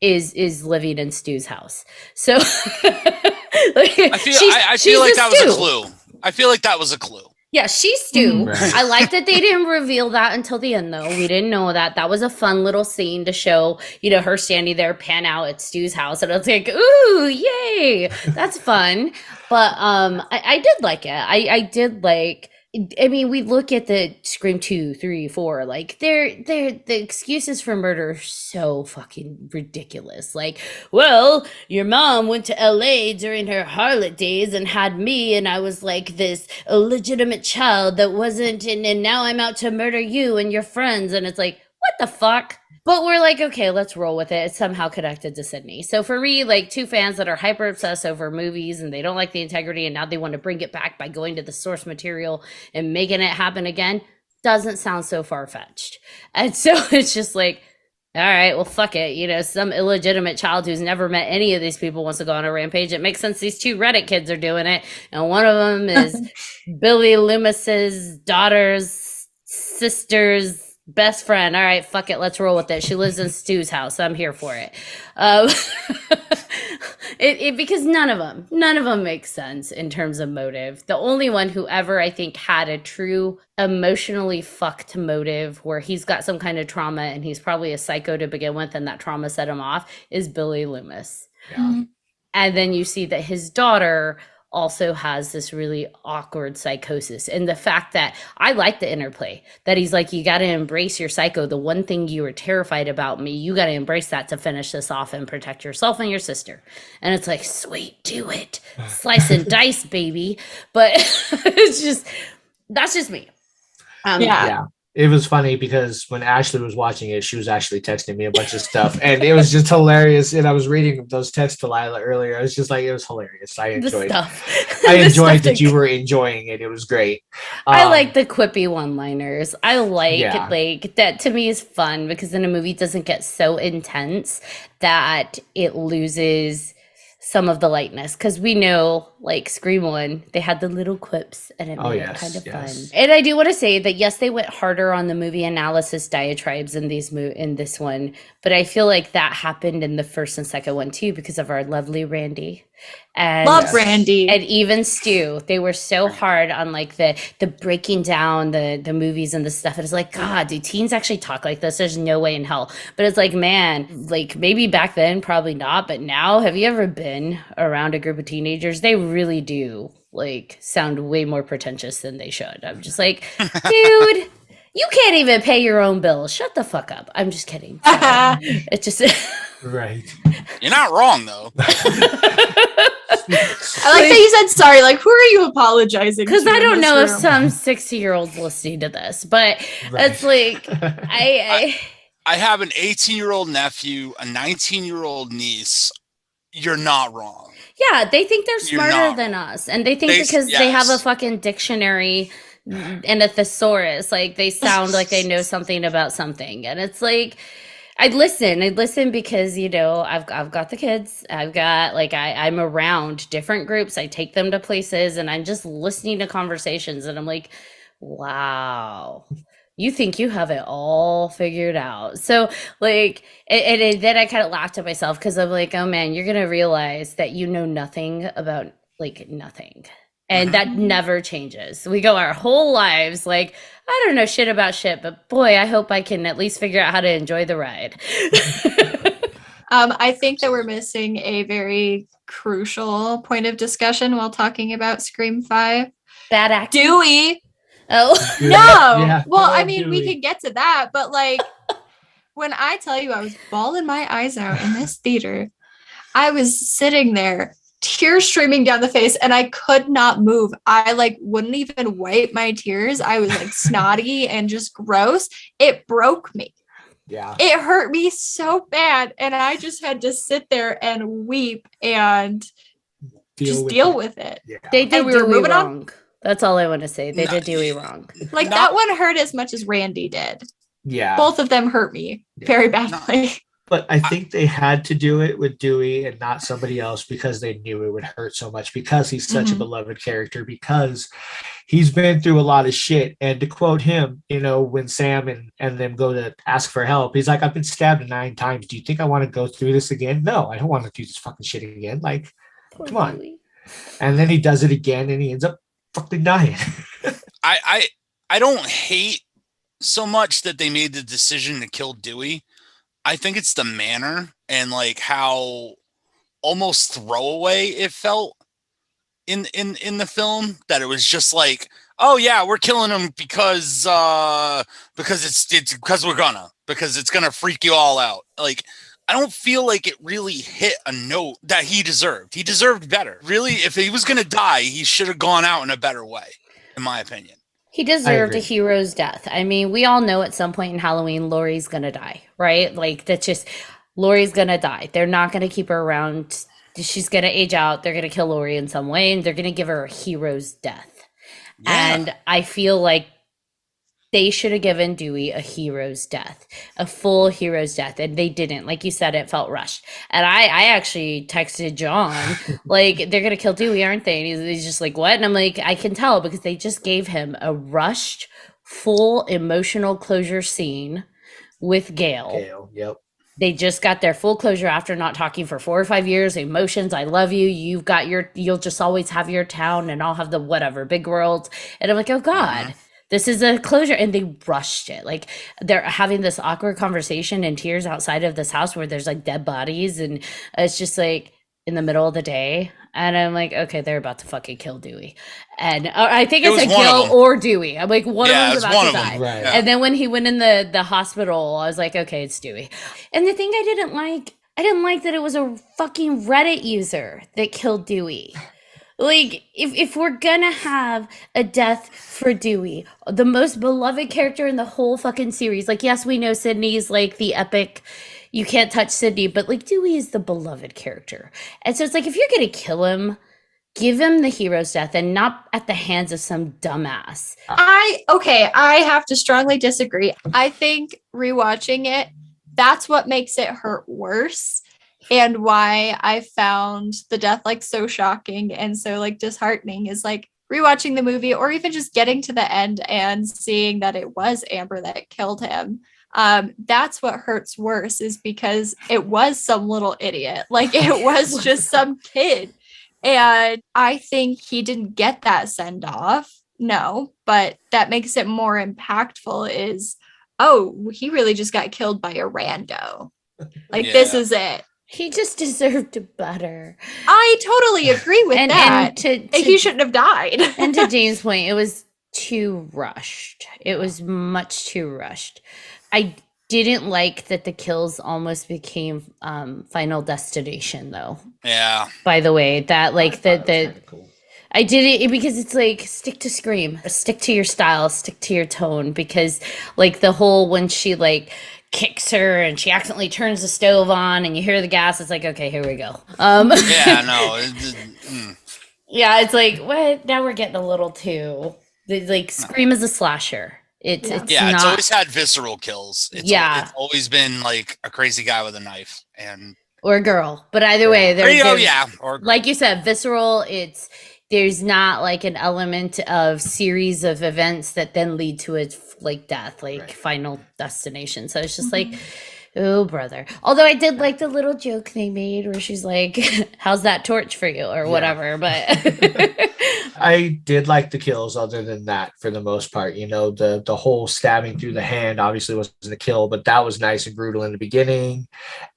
is living in Stu's house. So I feel like that was a clue. I feel like that was a clue. Yeah, she's Stu. Right. I like that they didn't reveal that until the end, though. We didn't know that. That was a fun little scene to show, her standing there, pan out at Stu's house, and it's like, ooh, yay, that's fun. But I did like it. I did like I mean, we look at the Scream 2, 3, 4, like the excuses for murder are so fucking ridiculous. Like, well, your mom went to LA during her harlot days and had me, and I was like this illegitimate child that wasn't, and now I'm out to murder you and your friends. And it's like, what the fuck? But we're like, okay, let's roll with it. It's somehow connected to Sydney. So for me, like two fans that are hyper obsessed over movies and they don't like the integrity and now they want to bring it back by going to the source material and making it happen again, doesn't sound so far fetched. And so it's just like, all right, well, fuck it. You know, some illegitimate child who's never met any of these people wants to go on a rampage. It makes sense these two Reddit kids are doing it. And one of them is Billy Loomis's daughter's sister's best friend. All right, fuck it, let's roll with it. She lives in Stu's house. I'm here for it. Because none of them make sense in terms of motive. The only one who ever, I think, had a true emotionally fucked motive where he's got some kind of trauma and he's probably a psycho to begin with and that trauma set him off is Billy Loomis. Yeah. And then you see that his daughter also has this really awkward psychosis. And the fact that I like the interplay that he's like, you got to embrace your psycho. The one thing you were terrified about me, you got to embrace that to finish this off and protect yourself and your sister. And it's like, sweet, do it. Slice and dice, baby. But it's just, that's just me. Yeah. It was funny because when Ashley was watching it, she was actually texting me a bunch of stuff, and it was just hilarious. And I was reading those texts to Lila earlier. It was just like, it was hilarious. I enjoyed that you were enjoying it. It was great. I like the quippy one-liners. I like that. To me is fun because then a movie doesn't get so intense that it loses some of the lightness, because we know, like Scream 1, they had the little quips and it made it kind of fun. And I do want to say that yes, they went harder on the movie analysis diatribes in this one, but I feel like that happened in the first and second one too because of our lovely Randy. And Randy. And even Stu. They were so hard on like the breaking down the movies and the stuff. And it's like, God, do teens actually talk like this? There's no way in hell. But it's like, man, like maybe back then, probably not. But now, have you ever been around a group of teenagers? They really do like sound way more pretentious than they should. I'm just like, dude, you can't even pay your own bills. Shut the fuck up. I'm just kidding. It's just right. You're not wrong though. I like that you said sorry. Like, who are you apologizing to? Because I don't know if some 60-year-olds listening to this, but it's like I have an 18-year-old nephew, a 19-year-old niece. You're not wrong. Yeah, they think they're smarter than us, and they think because they have a fucking dictionary and a thesaurus, like they sound like they know something about something, and it's like. I'd listen because, you know, I've got the kids. I've got like I'm around different groups. I take them to places and I'm just listening to conversations and I'm like, wow, you think you have it all figured out. So like, and then I kind of laughed at myself because I'm like, oh man, you're going to realize that you know nothing about like nothing. And that never changes. We go our whole lives like, I don't know shit about shit, but boy, I hope I can at least figure out how to enjoy the ride. I think that we're missing a very crucial point of discussion while talking about Scream 5. Bad acting. Dewey. Oh. No. Yeah. Well, I mean, we could get to that, but like, when I tell you I was bawling my eyes out in this theater, I was sitting there, tears streaming down the face, and I could not move. I like wouldn't even wipe my tears. I was like snotty and just gross. It broke me. Yeah. It hurt me so bad. And I just had to sit there and weep and deal with it. Yeah. They did we were Dewey moving wrong. on. That's all I want to say. They did Dewey wrong. Like that one hurt as much as Randy did. Yeah. Both of them hurt me very badly. But I think they had to do it with Dewey and not somebody else because they knew it would hurt so much because he's such a beloved character, because he's been through a lot of shit. And to quote him, you know, when Sam and them go to ask for help, he's like, I've been stabbed 9 times. Do you think I want to go through this again? No, I don't want to do this fucking shit again. Like, Poor come on. Dewey. And then he does it again and he ends up fucking dying. I don't hate so much that they made the decision to kill Dewey. I think it's the manner and like how almost throwaway it felt in the film, that it was just like, oh yeah, we're killing him because it's because it's gonna freak you all out. Like, I don't feel like it really hit a note that he deserved. He deserved better. Really, if he was gonna die, he should have gone out in a better way, in my opinion. He deserved a agree. hero's death. I mean, we all know at some point in Halloween, Laurie's gonna die, right? Like, that's just, Laurie's gonna die. They're not gonna keep her around. She's gonna age out. They're gonna kill Laurie in some way, and they're gonna give her a hero's death. Yeah. And I feel like they should have given Dewey a hero's death, a full hero's death, and they didn't. Like you said, it felt rushed. And I actually texted John, like, they're gonna kill Dewey, aren't they? And he's just like, what? And I'm like, I can tell because they just gave him a rushed, full emotional closure scene with Gail. Yep. They just got their full closure after not talking for 4 or 5 years. Emotions, I love you. You'll just always have your town, and I'll have the whatever, big world. And I'm like, oh God, this is a closure. And they rushed it. Like, they're having this awkward conversation in tears outside of this house where there's like dead bodies. And it's just like in the middle of the day. And I'm like, okay, they're about to fucking kill Dewey. And I think it's a Gil or Dewey. I'm like, one of them's about to die. Right. Yeah. And then when he went in the hospital, I was like, okay, it's Dewey. And the thing I didn't like that it was a fucking Reddit user that killed Dewey. Like, if we're gonna have a death for Dewey, the most beloved character in the whole fucking series, like, yes, we know Sydney's like the epic, you can't touch Sydney, but like Dewey is the beloved character. And so it's like, if you're gonna kill him, give him the hero's death and not at the hands of some dumbass. I have to strongly disagree. I think rewatching it, that's what makes it hurt worse. And why I found the death like so shocking and so like disheartening is like rewatching the movie, or even just getting to the end and seeing that it was Amber that killed him. That's what hurts worse, is because it was some little idiot. Like, it was just some kid. And I think he didn't get that send off. No, but that makes it more impactful is, oh, he really just got killed by a rando. Like, this is it. He just deserved better. I totally agree with that. And he shouldn't have died. And to James' point, it was too rushed. It was much too rushed. I didn't like that the kills almost became Final Destination, though. Yeah. By the way, that like that Cool. I did it because it's like, stick to Scream, stick to your style, stick to your tone, because like the whole when she like kicks her and she accidentally turns the stove on and you hear the gas, it's like, okay, here we go. Yeah, no. Yeah, it's like, what? Now we're getting a little too like Scream is a slasher. It's always had visceral kills. It's always been like a crazy guy with a knife and or a girl, but either way, or like you said, visceral. There's not like an element of series of events that then lead to its like death, like Final Destination. So it's just like, oh brother. Although I did like the little joke they made where she's like, how's that torch for you or whatever, but I did like the kills other than that for the most part. You know, the whole stabbing through the hand obviously wasn't a kill, but that was nice and brutal in the beginning.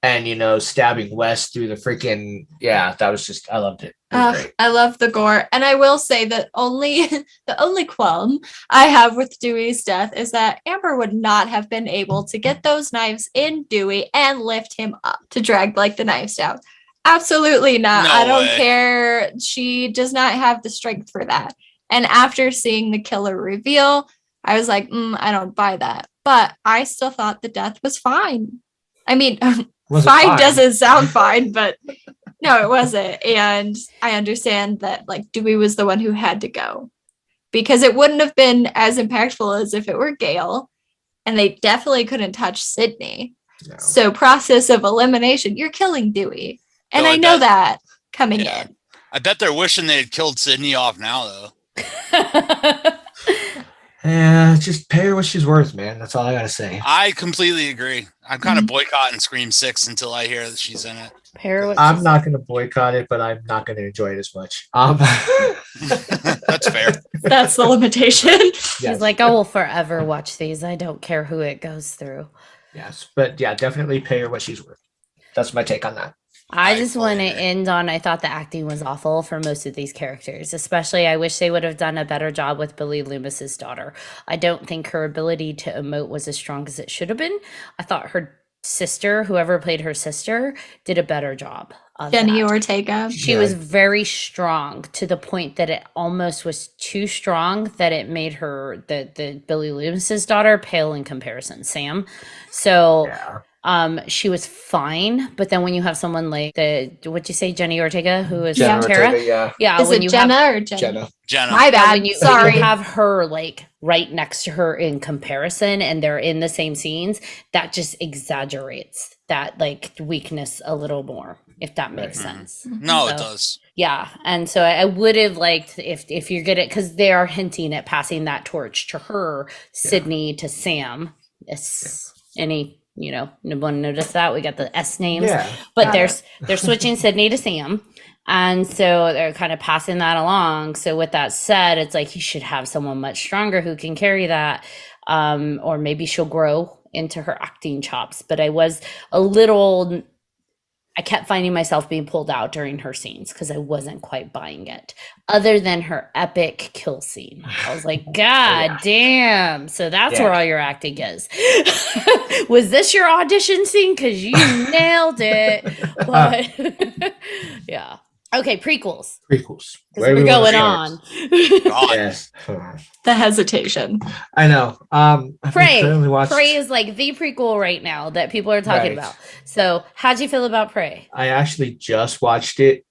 And, you know, stabbing Wes through the freaking, that was just, I loved it. I love the gore. And I will say that the only qualm I have with Dewey's death is that Amber would not have been able to get those knives in Dewey and lift him up to drag like the knives down. Absolutely not. No I don't way. care. She does not have the strength for that. And after seeing the killer reveal, I was like, I don't buy that. But I still thought the death was fine. I mean, fine doesn't sound fine, but no, it wasn't. And I understand that like Dewey was the one who had to go, because it wouldn't have been as impactful as if it were Gail, and they definitely couldn't touch Sydney. No. So process of elimination, you're killing Dewey. And No, I know that coming in. I bet they're wishing they had killed Sydney off now, though. Yeah, just pay her what she's worth, man. That's all I gotta say. I completely agree. I'm kind of boycotting Scream 6 until I hear that she's in it. I'm not gonna boycott it, but I'm not gonna enjoy it as much. That's fair. That's the limitation. She's like, I will forever watch these. I don't care who it goes through. Yes, but yeah, definitely pay her what she's worth. That's my take on that. I I just totally want to agree. end on I thought the acting was awful for most of these characters. Especially I wish they would have done a better job with Billy Loomis's daughter. I don't think her ability to emote was as strong as it should have been. I thought her sister, whoever played her sister, did a better job of Jenny that. Ortega. She Yeah. was very strong to the point that it almost was too strong that it made her the Billy Loomis's daughter pale in comparison, Sam. So Yeah. she was fine, but then when you have someone like what'd you say, Jenny Ortega, who is Jenna Tara? Ortega, yeah. Yeah, Is when it you Jenna have or Jenny? Jenna. Jenna. My yeah, bad. when you Sorry. have her like right next to her in comparison and they're in the same scenes, that just exaggerates that like weakness a little more, if that makes Right. sense. No, it So- does. Yeah, and so I would have liked if you're good at, because they are hinting at passing that torch to her, Sydney to Sam. Yes, any no one noticed that we got the S names, Yeah. but Got they're switching Sydney to Sam, and so they're kind of passing that along. So with that said, it's like you should have someone much stronger who can carry that, or maybe she'll grow into her acting chops. But I kept finding myself being pulled out during her scenes because I wasn't quite buying it. Other than her epic kill scene, I was like, God damn! So that's Yeah. where all your acting is. Was this your audition scene? Because you nailed it. But yeah. Okay, prequels. Prequels. Because Where do we're we wanna going start? on. God. Yes. The hesitation. I know. I've Prey. currently watched. Prey is like the prequel right now that people are talking Right. about. So how'd you feel about Prey? I actually just watched it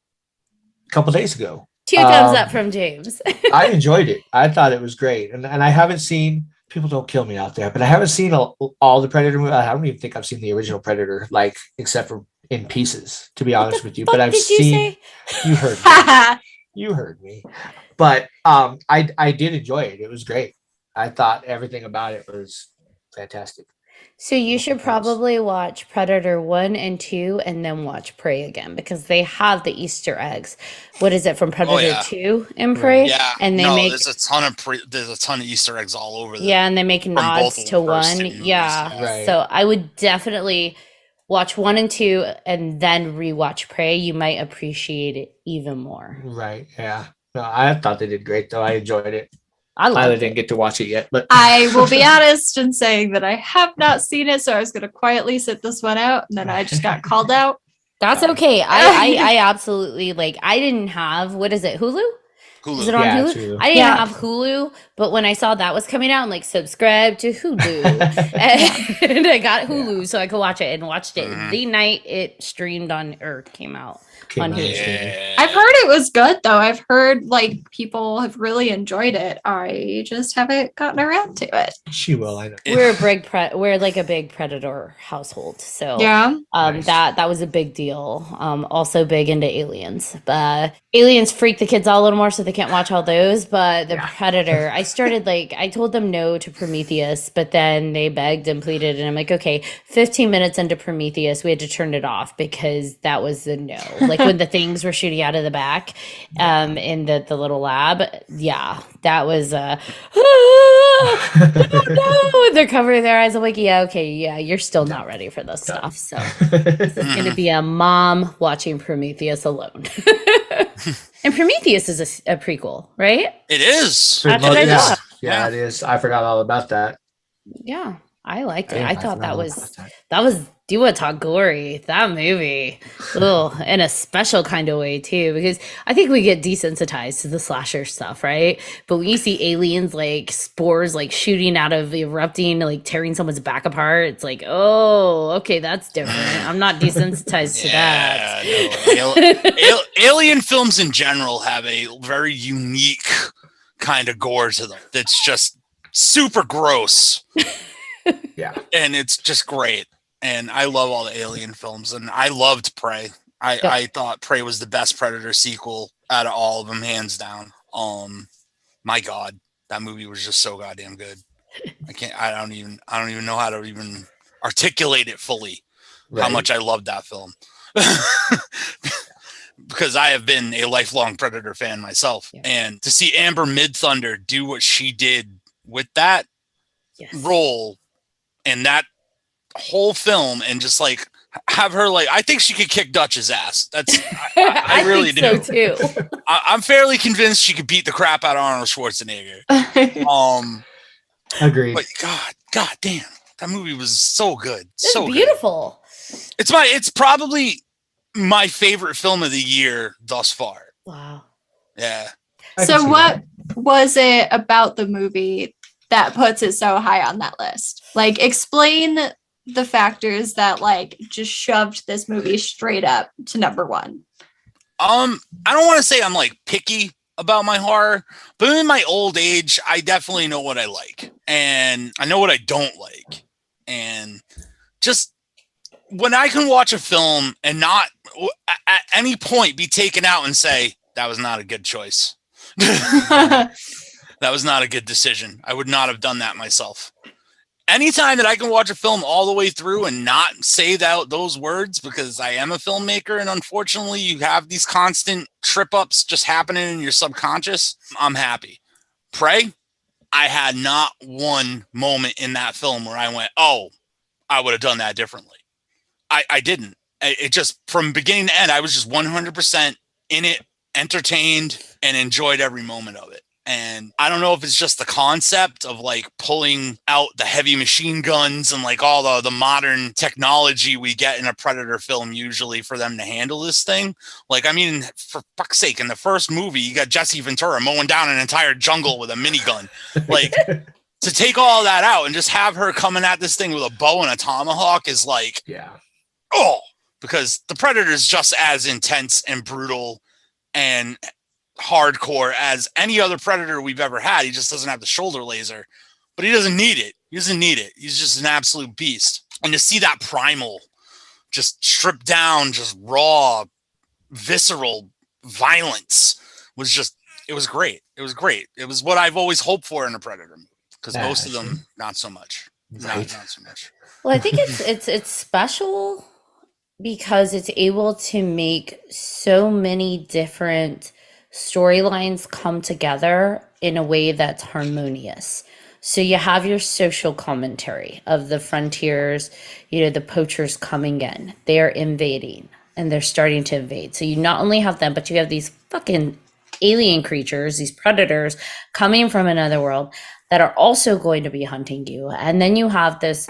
a couple days ago. 2 thumbs up from James. I enjoyed it. I thought it was great, and I haven't seen. People don't kill me out there, but I haven't seen all the Predator movies. I don't even think I've seen the original Predator, like except for in pieces, to be honest with you. Fuck But I've did you seen. say? You heard me. You heard me. But I did enjoy it. It was great. I thought everything about it was fantastic. So you should Thanks. probably watch Predator 1 and 2 and then watch Prey again because they have the Easter eggs. What is it from Predator yeah. 2 and Prey? Yeah. And they no, make there's a ton of Easter eggs all over. and they make nods both to the first one. two movies, Yeah. yeah. Right. So I would definitely watch 1 and 2 and then rewatch Prey. You might appreciate it even more. Right. Yeah. No, I thought they did great though. I enjoyed it. I I loved didn't it. get to watch it yet, but I will be honest in saying that I have not seen it, so I was going to quietly sit this one out, and then I just got called out. That's okay. I absolutely I didn't have, what is it, Hulu? Hulu. Is it on Yeah, Hulu? it's Hulu. I didn't Yeah. have Hulu, but when I saw that was coming out, I'm like, subscribe to Hulu. And I got Hulu so I could watch it and watched it Mhm. the night it streamed on or came out. Came on out Hulu. streaming. Yeah. I've heard it was good, though. I've heard people have really enjoyed it. I just haven't gotten around to it. She will. I know. We're like a big Predator household, so Yeah. Nice. that was a big deal. Also big into Aliens, but Aliens freak the kids out a little more, so they can't watch all those. But the Yeah. Predator, I started I told them no to Prometheus, but then they begged and pleaded, and I'm like, okay, 15 minutes into Prometheus, we had to turn it off because that was a no. Like when the things were shooting out of the back, in the little lab, yeah, that was no, they're covering their eyes. I'm like, yeah, okay, yeah, you're still not ready for this stuff. So it's going to be a mom watching Prometheus alone. And Prometheus is a prequel, right? It is. That's what I yeah. thought. Yeah, it is. I forgot all about that. Yeah, I liked it. Yeah, I thought forgot that all was about that. do you want to talk gory? That movie, oh, in a special kind of way too, because I think we get desensitized to the slasher stuff, right? But when you see aliens like spores like shooting out of erupting, like tearing someone's back apart, it's like, oh, okay, that's different. I'm not desensitized to that. No. Alien films in general have a very unique kind of gore to them. That's just super gross. Yeah. And it's just great. And I love all the Alien films, and I loved Prey. I thought Prey was the best Predator sequel out of all of them, hands down. My God, that movie was just so goddamn good. I don't even know how to even articulate it fully. How Right. much I loved that film. Because I have been a lifelong Predator fan myself. Yeah. And to see Amber Midthunder do what she did with that Yes. role and that whole film, and just like have her like, I think she could kick Dutch's ass. That's I really think so do. too. I'm fairly convinced she could beat the crap out of Arnold Schwarzenegger. Agreed. But God damn, that movie was so good. It's So beautiful. good. It's probably my favorite film of the year thus far. Wow. Yeah. So what was it about the movie that puts it so high on that list? Like, explain the factors that like just shoved this movie straight up to number one. I don't want to say I'm like picky about my horror, but in my old age, I definitely know what I like and I know what I don't like. And just when I can watch a film and not at any point be taken out and say, that was not a good choice. That was not a good decision. I would not have done that myself. Anytime that I can watch a film all the way through and not say those words, because I am a filmmaker and unfortunately you have these constant trip ups just happening in your subconscious, I'm happy. Prey, I had not one moment in that film where I went, oh, I would have done that differently. I didn't. It just, from beginning to end, I was just 100% in it, entertained, and enjoyed every moment of it. And I don't know if it's just the concept of like pulling out the heavy machine guns and like all the modern technology we get in a Predator film usually for them to handle this thing. Like, I mean, for fuck's sake, in the first movie, you got Jesse Ventura mowing down an entire jungle with a minigun. Like, to take all that out and just have her coming at this thing with a bow and a tomahawk is like, oh, because the Predator is just as intense and brutal and hardcore as any other Predator we've ever had. He just doesn't have the shoulder laser, but he doesn't need it. He's just an absolute beast. And to see that primal, just stripped down, just raw, visceral violence was just, it was great. It was great. It was what I've always hoped for in a Predator movie, because most of them, not so much. Not so much. Well, I think it's special because it's able to make so many different storylines come together in a way that's harmonious. So you have your social commentary of the frontiers, the poachers coming in, they're invading and they're starting to invade. So you not only have them, but you have these fucking alien creatures, these predators coming from another world that are also going to be hunting you. And then you have this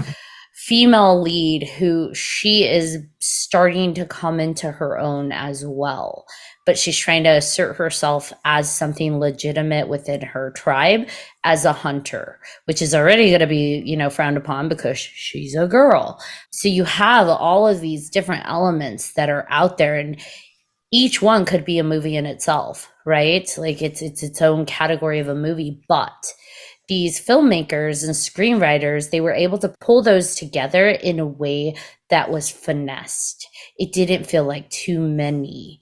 female lead who she is starting to come into her own as well, but she's trying to assert herself as something legitimate within her tribe as a hunter, which is already going to be, frowned upon because she's a girl. So you have all of these different elements that are out there, and each one could be a movie in itself, right? Like it's its own category of a movie, but these filmmakers and screenwriters, they were able to pull those together in a way that was finessed. It didn't feel like too many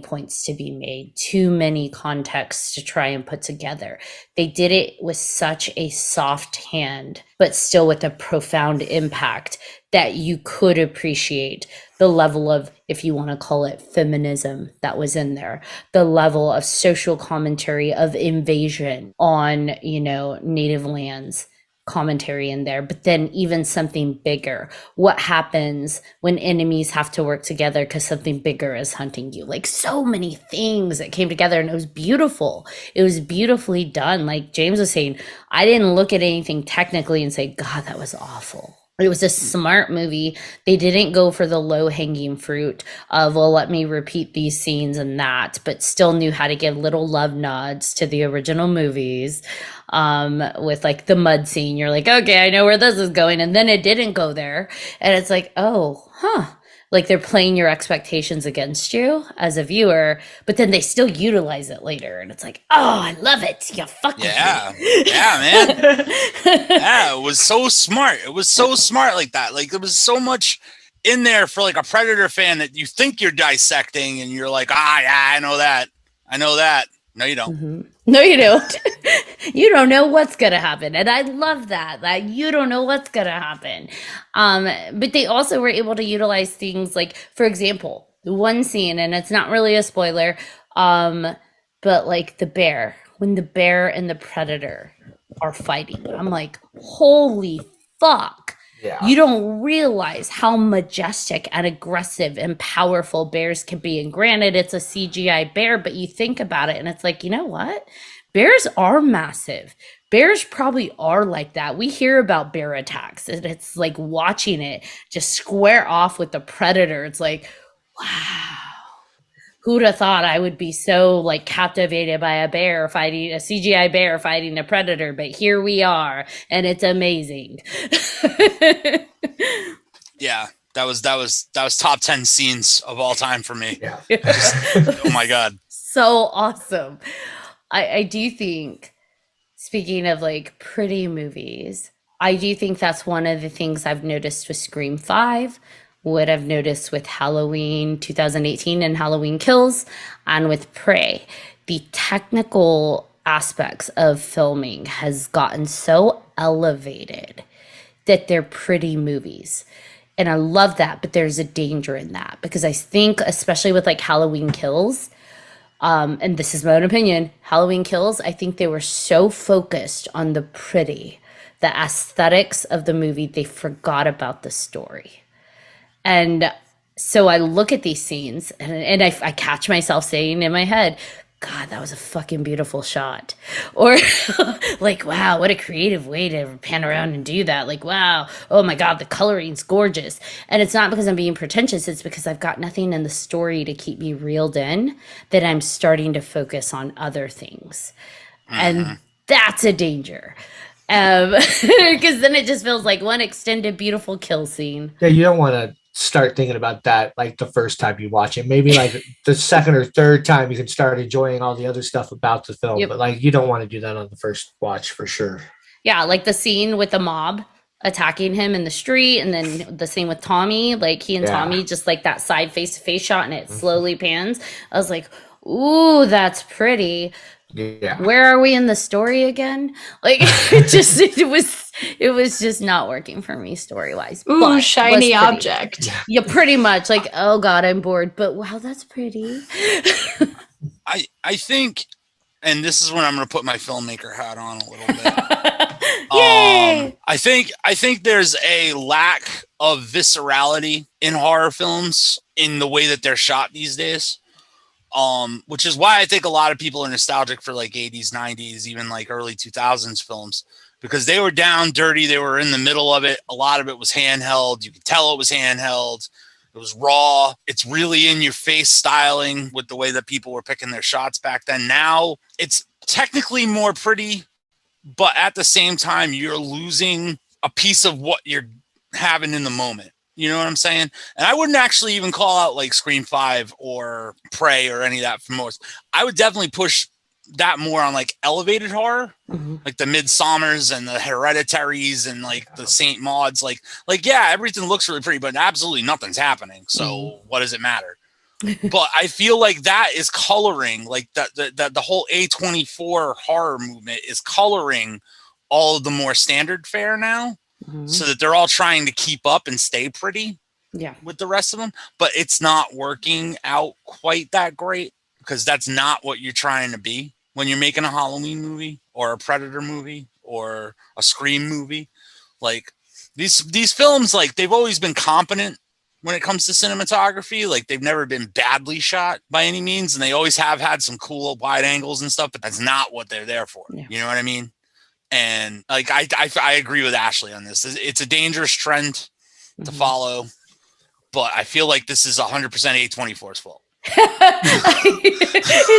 points to be made, too many contexts to try and put together. They did it with such a soft hand, but still with a profound impact that you could appreciate the level of, if you want to call it, feminism that was in there, the level of social commentary of invasion on, native lands, commentary in there, but then even something bigger. What happens when enemies have to work together because something bigger is hunting you? Like, so many things that came together, and it was beautiful. It was beautifully done. Like James was saying, I didn't look at anything technically and say, God, that was awful. It was a smart movie. They didn't go for the low-hanging fruit of, well, let me repeat these scenes and that, but still knew how to give little love nods to the original movies. With like the mud scene, you're like, okay, I know where this is going. And then it didn't go there. And it's like, oh, like they're playing your expectations against you as a viewer, but then they still utilize it later. And it's like, oh, I love it. You fuck with me. Yeah, man. Yeah, it was so smart. It was so smart like that. Like, there was so much in there for like a Predator fan that you think you're dissecting and you're like, yeah, I know that. No, you don't. Mm-hmm. No, you don't. You don't know what's going to happen. And I love that you don't know what's going to happen. But they also were able to utilize things like, for example, the one scene, and it's not really a spoiler, but like the bear, when the bear and the predator are fighting, I'm like, holy fuck. Yeah. You don't realize how majestic and aggressive and powerful bears can be. And granted, it's a CGI bear, but you think about it and it's like, you know what? Bears are massive. Bears probably are like that. We hear about bear attacks, and it's like watching it just square off with the predator. It's like, wow. Who'd have thought I would be so like captivated by a CGI bear fighting a predator? But here we are, and it's amazing. Yeah, that was top 10 scenes of all time for me. Yeah. Oh my god. So awesome. I do think, speaking of like pretty movies, I do think that's one of the things I've noticed with Scream 5, what I've noticed with Halloween 2018 and Halloween Kills, and with Prey. The technical aspects of filming has gotten so elevated that they're pretty movies. And I love that, but there's a danger in that because I think, especially with like Halloween Kills, and this is my own opinion, Halloween Kills, I think they were so focused on the pretty, the aesthetics of the movie, they forgot about the story. And so I look at these scenes and I catch myself saying in my head, God, that was a fucking beautiful shot. Or like, wow, what a creative way to pan around and do that. Like, wow, oh my God, the coloring's gorgeous. And it's not because I'm being pretentious. It's because I've got nothing in the story to keep me reeled in that I'm starting to focus on other things. And that's a danger. Because then it just feels like one extended beautiful kill scene. Yeah, you don't want to start thinking about that like the first time you watch it. Maybe like the second or third time you can start enjoying all the other stuff about the film. Yep. But like you don't want to do that on the first watch for sure. Yeah, like the scene with the mob attacking him in the street, and then the scene with Tommy, like he and Tommy just like that side face-to-face shot and it slowly pans. I was like, ooh, that's pretty. Yeah. Where are we in the story again? Like it was just not working for me story-wise. Ooh, but shiny was pretty. object. Yeah, pretty much. Like, oh God, I'm bored. But wow, that's pretty. I think, and this is when I'm going to put my filmmaker hat on a little bit. Yay! I think there's a lack of viscerality in horror films in the way that they're shot these days. Which is why I think a lot of people are nostalgic for like 80s, 90s, even like early 2000s films, because they were down dirty. They were in the middle of it. A lot of it was handheld. You could tell it was handheld. It was raw. It's really in your face styling with the way that people were picking their shots back then. Now it's technically more pretty, but at the same time, you're losing a piece of what you're having in the moment. You know what I'm saying? And I wouldn't actually even call out like Scream 5 or Prey or any of that for most. I would definitely push that more on like elevated horror, like the Midsommars and the Hereditaries and like the Saint Mauds. Like yeah, everything looks really pretty, but absolutely nothing's happening. So what does it matter? But I feel like that is coloring, like the whole A24 horror movement is coloring all of the more standard fare now. So that they're all trying to keep up and stay pretty with the rest of them. But it's not working out quite that great because that's not what you're trying to be when you're making a Halloween movie or a Predator movie or a Scream movie. Like these films, like they've always been competent when it comes to cinematography. Like they've never been badly shot by any means. And they always have had some cool wide angles and stuff, but that's not what they're there for. Yeah. You know what I mean? And like I agree with Ashley on this. It's a dangerous trend to follow, but I feel like this is 100% A24's fault. He's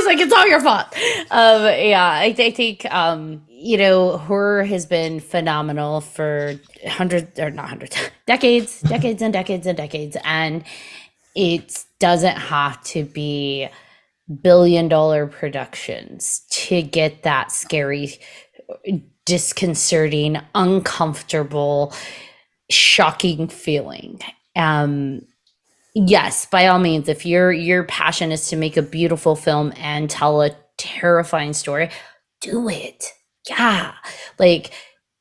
like, it's all your fault. Yeah, I think horror has been phenomenal for decades and decades and decades, and it doesn't have to be billion-dollar productions to get that scary, disconcerting, uncomfortable, shocking feeling. Yes, by all means, if your passion is to make a beautiful film and tell a terrifying story, do it. Yeah, like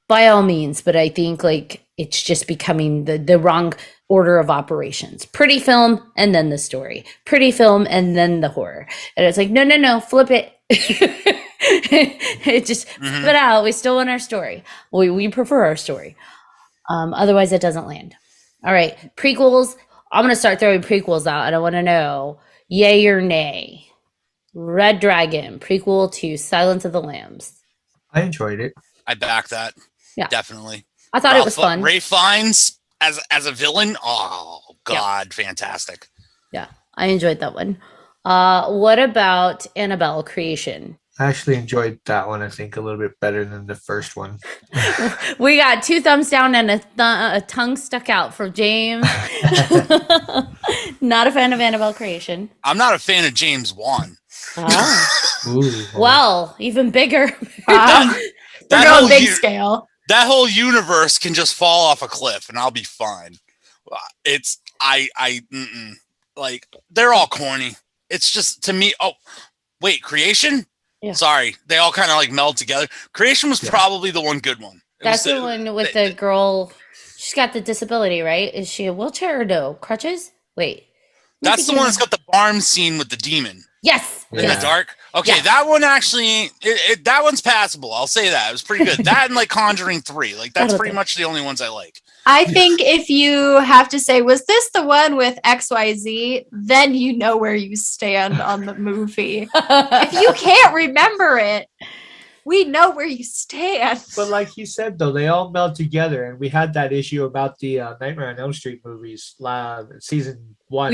by all means. But I think like it's just becoming the wrong order of operations. Pretty film and then the story. Pretty film and then the horror. And it's like no, flip it. It just spit out. We still want our story. We prefer our story. Otherwise, it doesn't land. All right, prequels. I'm gonna start throwing prequels out, and I want to know yay or nay. Red Dragon prequel to Silence of the Lambs. I enjoyed it. I back that. Yeah. Definitely. I thought it was fun. Ray Fiennes as a villain. Oh God, fantastic. Yeah, I enjoyed that one. What about Annabelle Creation? I actually enjoyed that one, I think, a little bit better than the first one. We got 2 thumbs down and a tongue stuck out for James. Not a fan of Annabelle Creation. I'm not a fan of James Wan. Ooh. Well, even bigger. We're going big scale. That whole universe can just fall off a cliff and I'll be fine. It's like they're all corny. It's just to me. Oh, wait, Creation? Yeah. Sorry, they all kind of like meld together. Creation was probably the one good one. That's the one with the girl. She's got the disability, right? Is she a wheelchair or no? Crutches? Wait. That's the one that's got the barn scene with the demon. Yes. In the dark. Okay, that one actually, that one's passable. I'll say that. It was pretty good. That and like Conjuring 3. Like that's pretty much the only ones I like. I think if you have to say, was this the one with XYZ? Then you know where you stand on the movie. If you can't remember it, we know where you stand. But like you said, though, they all meld together. And we had that issue about the Nightmare on Elm Street movies, season 1.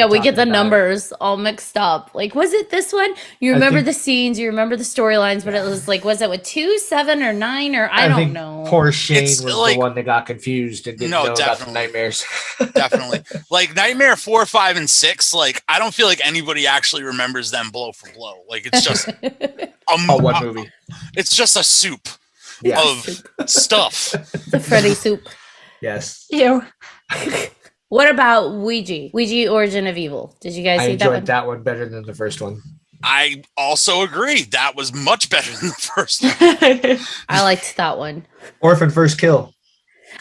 We get the numbers all mixed up. Like, was it this one? You remember the scenes, you remember the storylines, but it was like, was it with 2, 7, or 9, or I don't know. Poor Shane was the one that got confused and didn't know about the nightmares. Definitely. Like Nightmare 4, 5, and 6, like I don't feel like anybody actually remembers them blow for blow. Like it's just one movie. It's just a soup of stuff. The Freddy soup. Yes. Ew. What about Ouija? Ouija Origin of Evil. Did you guys see that one? I enjoyed that one better than the first one. I also agree. That was much better than the first one. I liked that one. Orphan First Kill.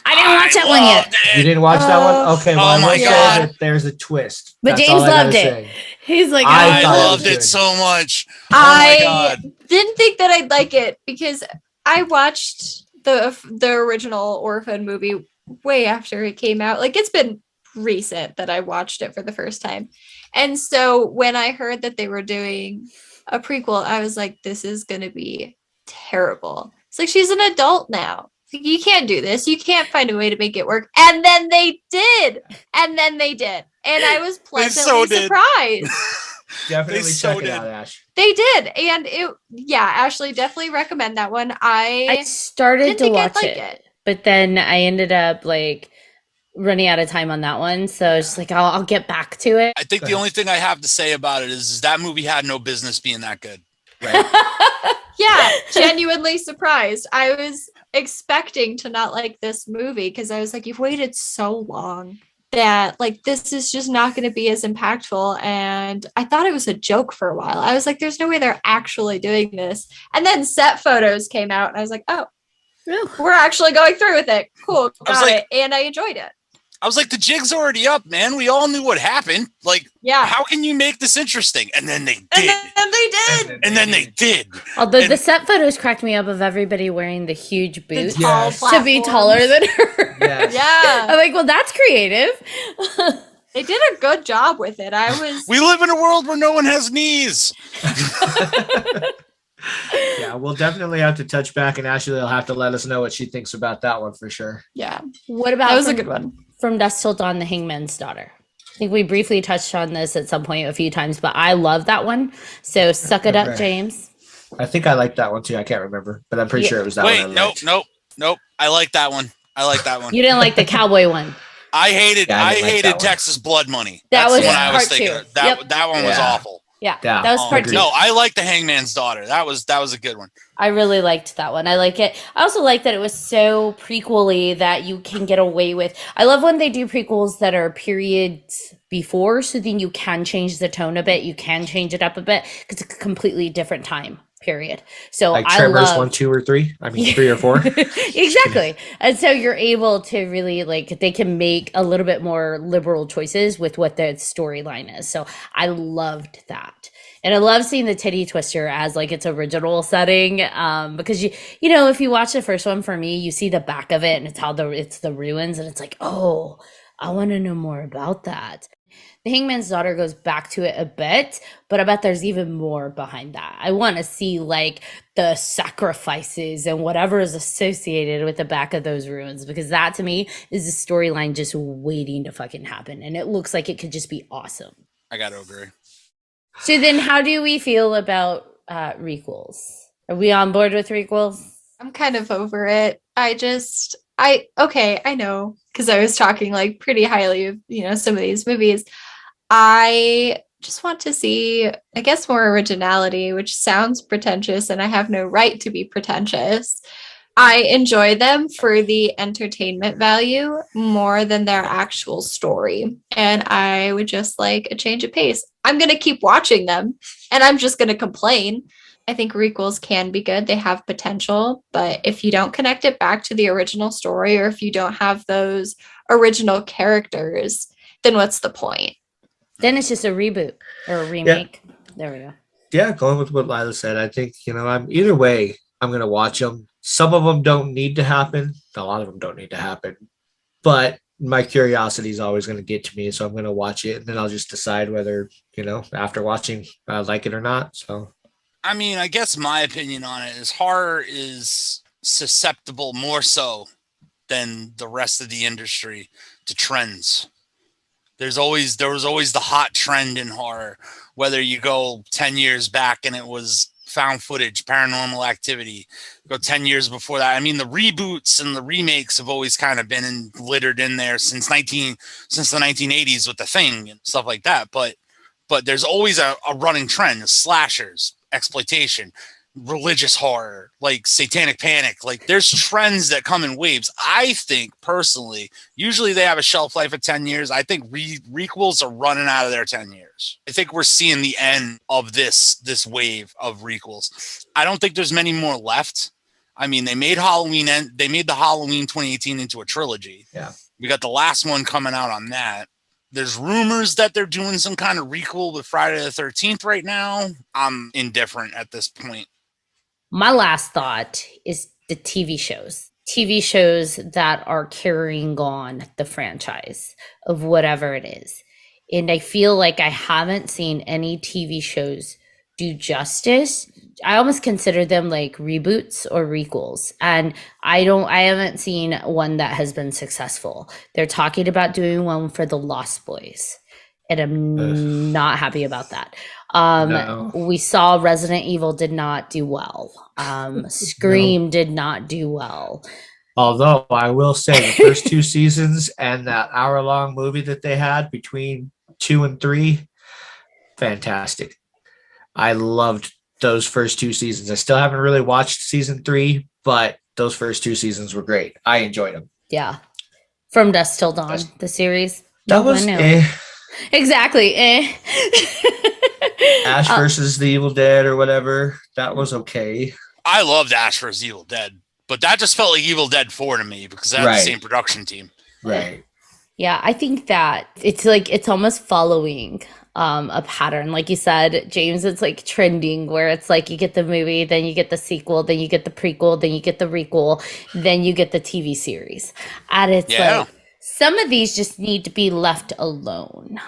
I didn't watch that one yet. You didn't watch that one? Okay, well, my God. There's a twist. But That's James all I gotta loved it. say. He's like, I loved it so much. I didn't think that I'd like it because I watched the original Orphan movie way after it came out. Like it's been recent that I watched it for the first time. And so when I heard that they were doing a prequel, I was like, this is going to be terrible. It's like, she's an adult now. Like, you can't do this. You can't find a way to make it work. And then they did. And I was pleasantly surprised. Definitely check it out, Ash. They did. And Ashley, definitely recommend that one. I started to watch it, but then I ended up like running out of time on that one. So it's just like, I'll get back to it. I think the only thing I have to say about it is that movie had no business being that good. Right? Yeah, genuinely surprised. I was expecting to not like this movie because I was like, you've waited so long that like this is just not going to be as impactful. And I thought it was a joke for a while. I was like, there's no way they're actually doing this. And then set photos came out and I was like, oh, we're actually going through with it. Cool. Got it. And I enjoyed it. I was like, the jig's already up, man. We all knew what happened. Like, how can you make this interesting? And then they did. And then they did. Although the set photos cracked me up of everybody wearing the huge boots to be taller than her. Yes. Yeah. I'm like, well, that's creative. They did a good job with it. We live in a world where no one has knees. Yeah, we'll definitely have to touch back, and Ashley will have to let us know what she thinks about that one for sure. Yeah. What about that was a good one. From Dusk Till Dawn, The Hangman's Daughter. I think we briefly touched on this at some point a few times, but I love that one. So suck it up, James. I think I liked that one too. I can't remember, but I'm pretty sure it was that one. Wait, nope. I like that one. You didn't like the cowboy one. I hated Texas Blood Money. That That's was the one I was part thinking. two. That one was awful. Yeah, that was part 2. No, I like The Hangman's Daughter. That was a good one. I really liked that one. I like it. I also like that it was so prequel-y that you can get away with. I love when they do prequels that are periods before, so then you can change the tone a bit. You can change it up a bit because it's a completely different time. period. So Like I Tremors love 1, 2, or 3. I mean 3 or 4. exactly. And so you're able to really like they can make a little bit more liberal choices with what the storyline is. So I loved that. And I love seeing the titty twister as like its original setting. Because you know, if you watch the first one for me, you see the back of it and it's the ruins, and it's like, oh, I want to know more about that. The Hangman's Daughter goes back to it a bit, but I bet there's even more behind that. I want to see like the sacrifices and whatever is associated with the back of those ruins, because that to me is a storyline just waiting to fucking happen. And it looks like it could just be awesome. I gotta agree. So then how do we feel about requels? Are we on board with requels? I'm kind of over it. I know, because I was talking like pretty highly of, some of these movies. I just want to see, I guess, more originality, which sounds pretentious, and I have no right to be pretentious. I enjoy them for the entertainment value more than their actual story. And I would just like a change of pace. I'm going to keep watching them, and I'm just going to complain. I think requels can be good. They have potential, but if you don't connect it back to the original story, or if you don't have those original characters, then what's the point? Then it's just a reboot or a remake. Yeah. There we go. Yeah, going with what Lila said, I think, I'm either way, I'm going to watch them. Some of them don't need to happen. A lot of them don't need to happen. But my curiosity is always going to get to me, so I'm going to watch it, and then I'll just decide whether, after watching, I like it or not. So, I mean, I guess my opinion on it is horror is susceptible more so than the rest of the industry to trends. There was always the hot trend in horror, whether you go 10 years back and it was found footage, paranormal activity, go 10 years before that. I mean, the reboots and the remakes have always kind of been littered in there since the 1980s with The Thing and stuff like that. But there's always a running trend: slashers, exploitation, religious horror, like satanic panic. Like there's trends that come in waves. I think personally, usually they have a shelf life of 10 years. I think requels are running out of their 10 years. I think we're seeing the end of this wave of requels. I don't think there's many more left. I mean, they made the Halloween 2018 into a trilogy. Yeah. We got the last one coming out on that. There's rumors that they're doing some kind of requel with Friday the 13th right now. I'm indifferent at this point. My last thought is the TV shows. TV shows that are carrying on the franchise of whatever it is. And I feel like I haven't seen any TV shows do justice. I almost consider them like reboots or requels. And I haven't seen one that has been successful. They're talking about doing one for the Lost Boys, and I'm not happy about that. No. We saw Resident Evil did not do well. Scream did not do well. Although I will say the first 2 seasons and that hour-long movie that they had between 2 and 3, fantastic. I loved those first 2 seasons. I still haven't really watched season 3, but those first 2 seasons were great. I enjoyed them. Yeah. From Dusk Till Dawn, the series. That was exactly. Ash versus the Evil Dead or whatever. That was okay. I loved Ash vs. Evil Dead, but that just felt like Evil Dead 4 to me because they had the same production team. Right. Yeah, I think that it's almost following a pattern. Like you said, James, it's like trending where it's like you get the movie, then you get the sequel, then you get the prequel, then you get the requel, then you get the TV series. And it's like some of these just need to be left alone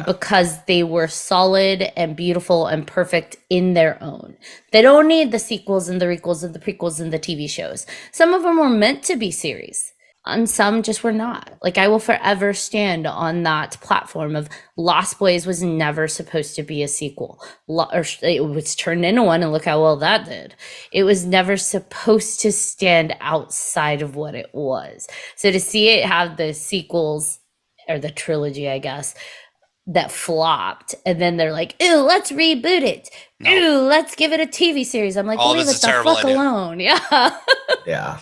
because they were solid and beautiful and perfect in their own. They don't need the sequels and the requels and the prequels and the TV shows. Some of them were meant to be series, and some just were not. Like, I will forever stand on that platform of Lost Boys was never supposed to be a sequel. Or it was turned into one, and look how well that did. It was never supposed to stand outside of what it was. So to see it have the sequels, or the trilogy, I guess, that flopped, and then they're like, "Ooh, let's reboot it. No. Ooh, let's give it a TV series." I'm like, leave it the fuck alone. Yeah. Yeah.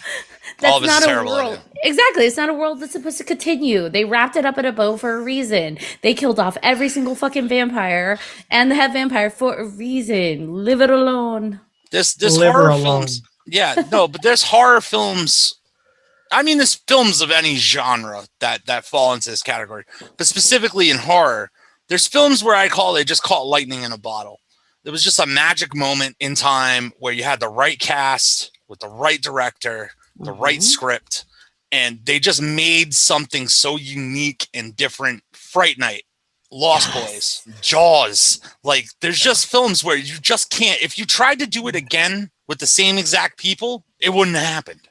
That's not a world. Idea. Exactly. It's not a world that's supposed to continue. They wrapped it up in a bow for a reason. They killed off every single fucking vampire and the head vampire for a reason. Leave it alone. This Liver horror alone. films. Yeah, no, but there's horror films. I mean, there's films of any genre that fall into this category, but specifically in horror, there's films where they just caught lightning in a bottle. There was just a magic moment in time where you had the right cast with the right director, the right script, and they just made something so unique and different. Fright Night, Lost Boys, Jaws. Like, there's just films where you just can't. If you tried to do it again with the same exact people, it wouldn't have happened.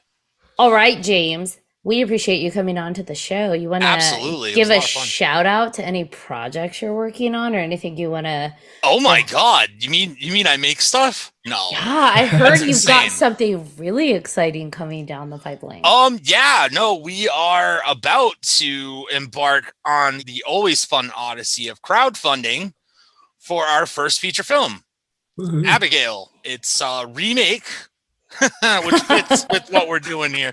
All right, James. We appreciate you coming on to the show. You want to give a shout out to any projects you're working on or anything you want to? Oh my God! You mean I make stuff? No. Yeah, I heard you've got something really exciting coming down the pipeline. Yeah, no, we are about to embark on the always fun odyssey of crowdfunding for our first feature film, Abigail. It's a remake, which fits with what we're doing here.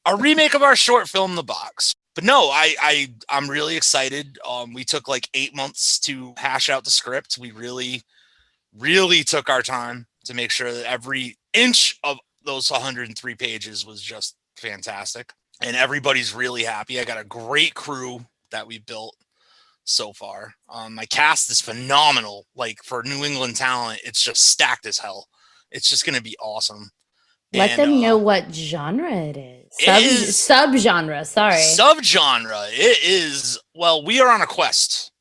A remake of our short film, The Box. But no, I'm really excited. We took like 8 months to hash out the script. We really, really took our time to make sure that every inch of those 103 pages was just fantastic. And everybody's really happy. I got a great crew that we built so far. My cast is phenomenal. Like, for New England talent, it's just stacked as hell. It's just going to be awesome. Let them know what genre it is. Subgenre, sorry. Subgenre. It is, well, we are on a quest.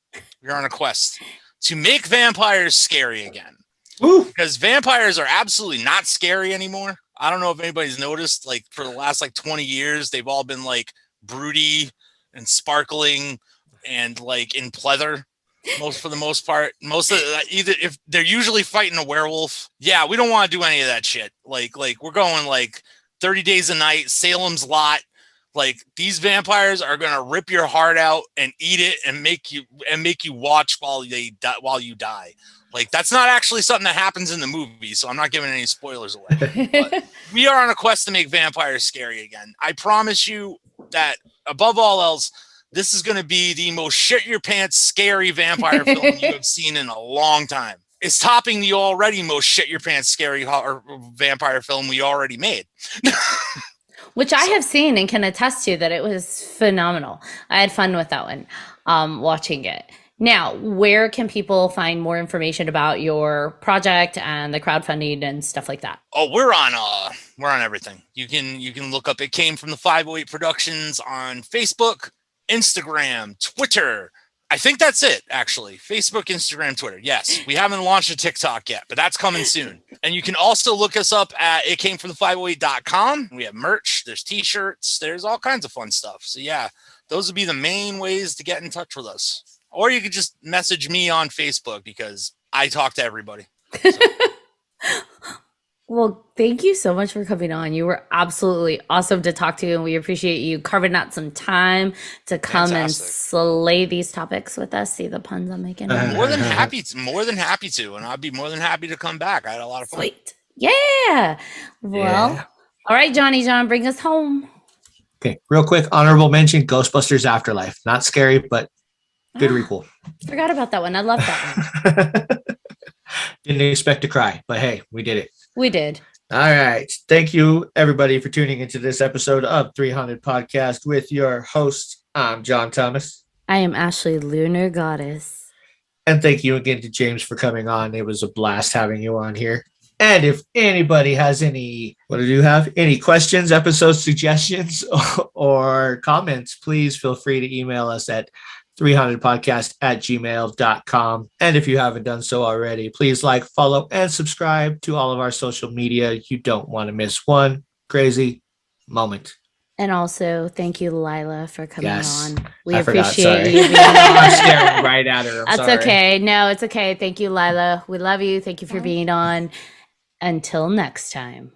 We're on a quest to make vampires scary again. Ooh. Because vampires are absolutely not scary anymore. I don't know if anybody's noticed, like, for the last, 20 years, they've all been, broody and sparkling and, in pleather. For the most part, either if they're usually fighting a werewolf. Yeah, we don't want to do any of that shit. Like we're going 30 Days a Night, Salem's Lot. These vampires are gonna rip your heart out and eat it and make you watch while you die. That's not actually something that happens in the movie, so I'm not giving any spoilers away. But we are on a quest to make vampires scary again. I promise you that, above all else, this is going to be the most shit-your-pants scary vampire film you have seen in a long time. It's topping the already most shit-your-pants scary vampire film we already made. Which I have seen and can attest to that it was phenomenal. I had fun with that one, watching it. Now, where can people find more information about your project and the crowdfunding and stuff like that? Oh, we're on everything. You can look up It Came from the 508 Productions on Facebook, Instagram, Twitter. I think that's it, actually. Facebook, Instagram, Twitter. Yes, we haven't launched a TikTok yet, but that's coming soon. And you can also look us up at itcamefromthe508.com. We have merch, there's t-shirts, there's all kinds of fun stuff. So yeah, those would be the main ways to get in touch with us. Or you could just message me on Facebook because I talk to everybody. So. Well, thank you so much for coming on. You were absolutely awesome to talk to, and we appreciate you carving out some time to come and slay these topics with us. See the puns I'm making? More than happy to, and I'd be more than happy to come back. I had a lot of fun. Sweet. Yeah. Well, All right, Johnny John, bring us home. Okay, real quick, honorable mention, Ghostbusters Afterlife. Not scary, but good recall. Forgot about that one. I love that one. Didn't expect to cry, but hey, we did it. We did. All right. Thank you, everybody, for tuning into this episode of 300 Podcast with your host. I'm John Thomas. I am Ashley Lunar Goddess. And thank you again to James for coming on. It was a blast having you on here. And if anybody has any questions, episode suggestions, or comments, please feel free to email us at 300podcast@gmail.com. And if you haven't done so already, please like, follow, and subscribe to all of our social media. You don't want to miss one crazy moment. And also, thank you, Lila, for coming on. We appreciate you being on. I'm staring right at her. That's okay. No, it's okay. Thank you, Lila. We love you. Thank you for being on. Until next time.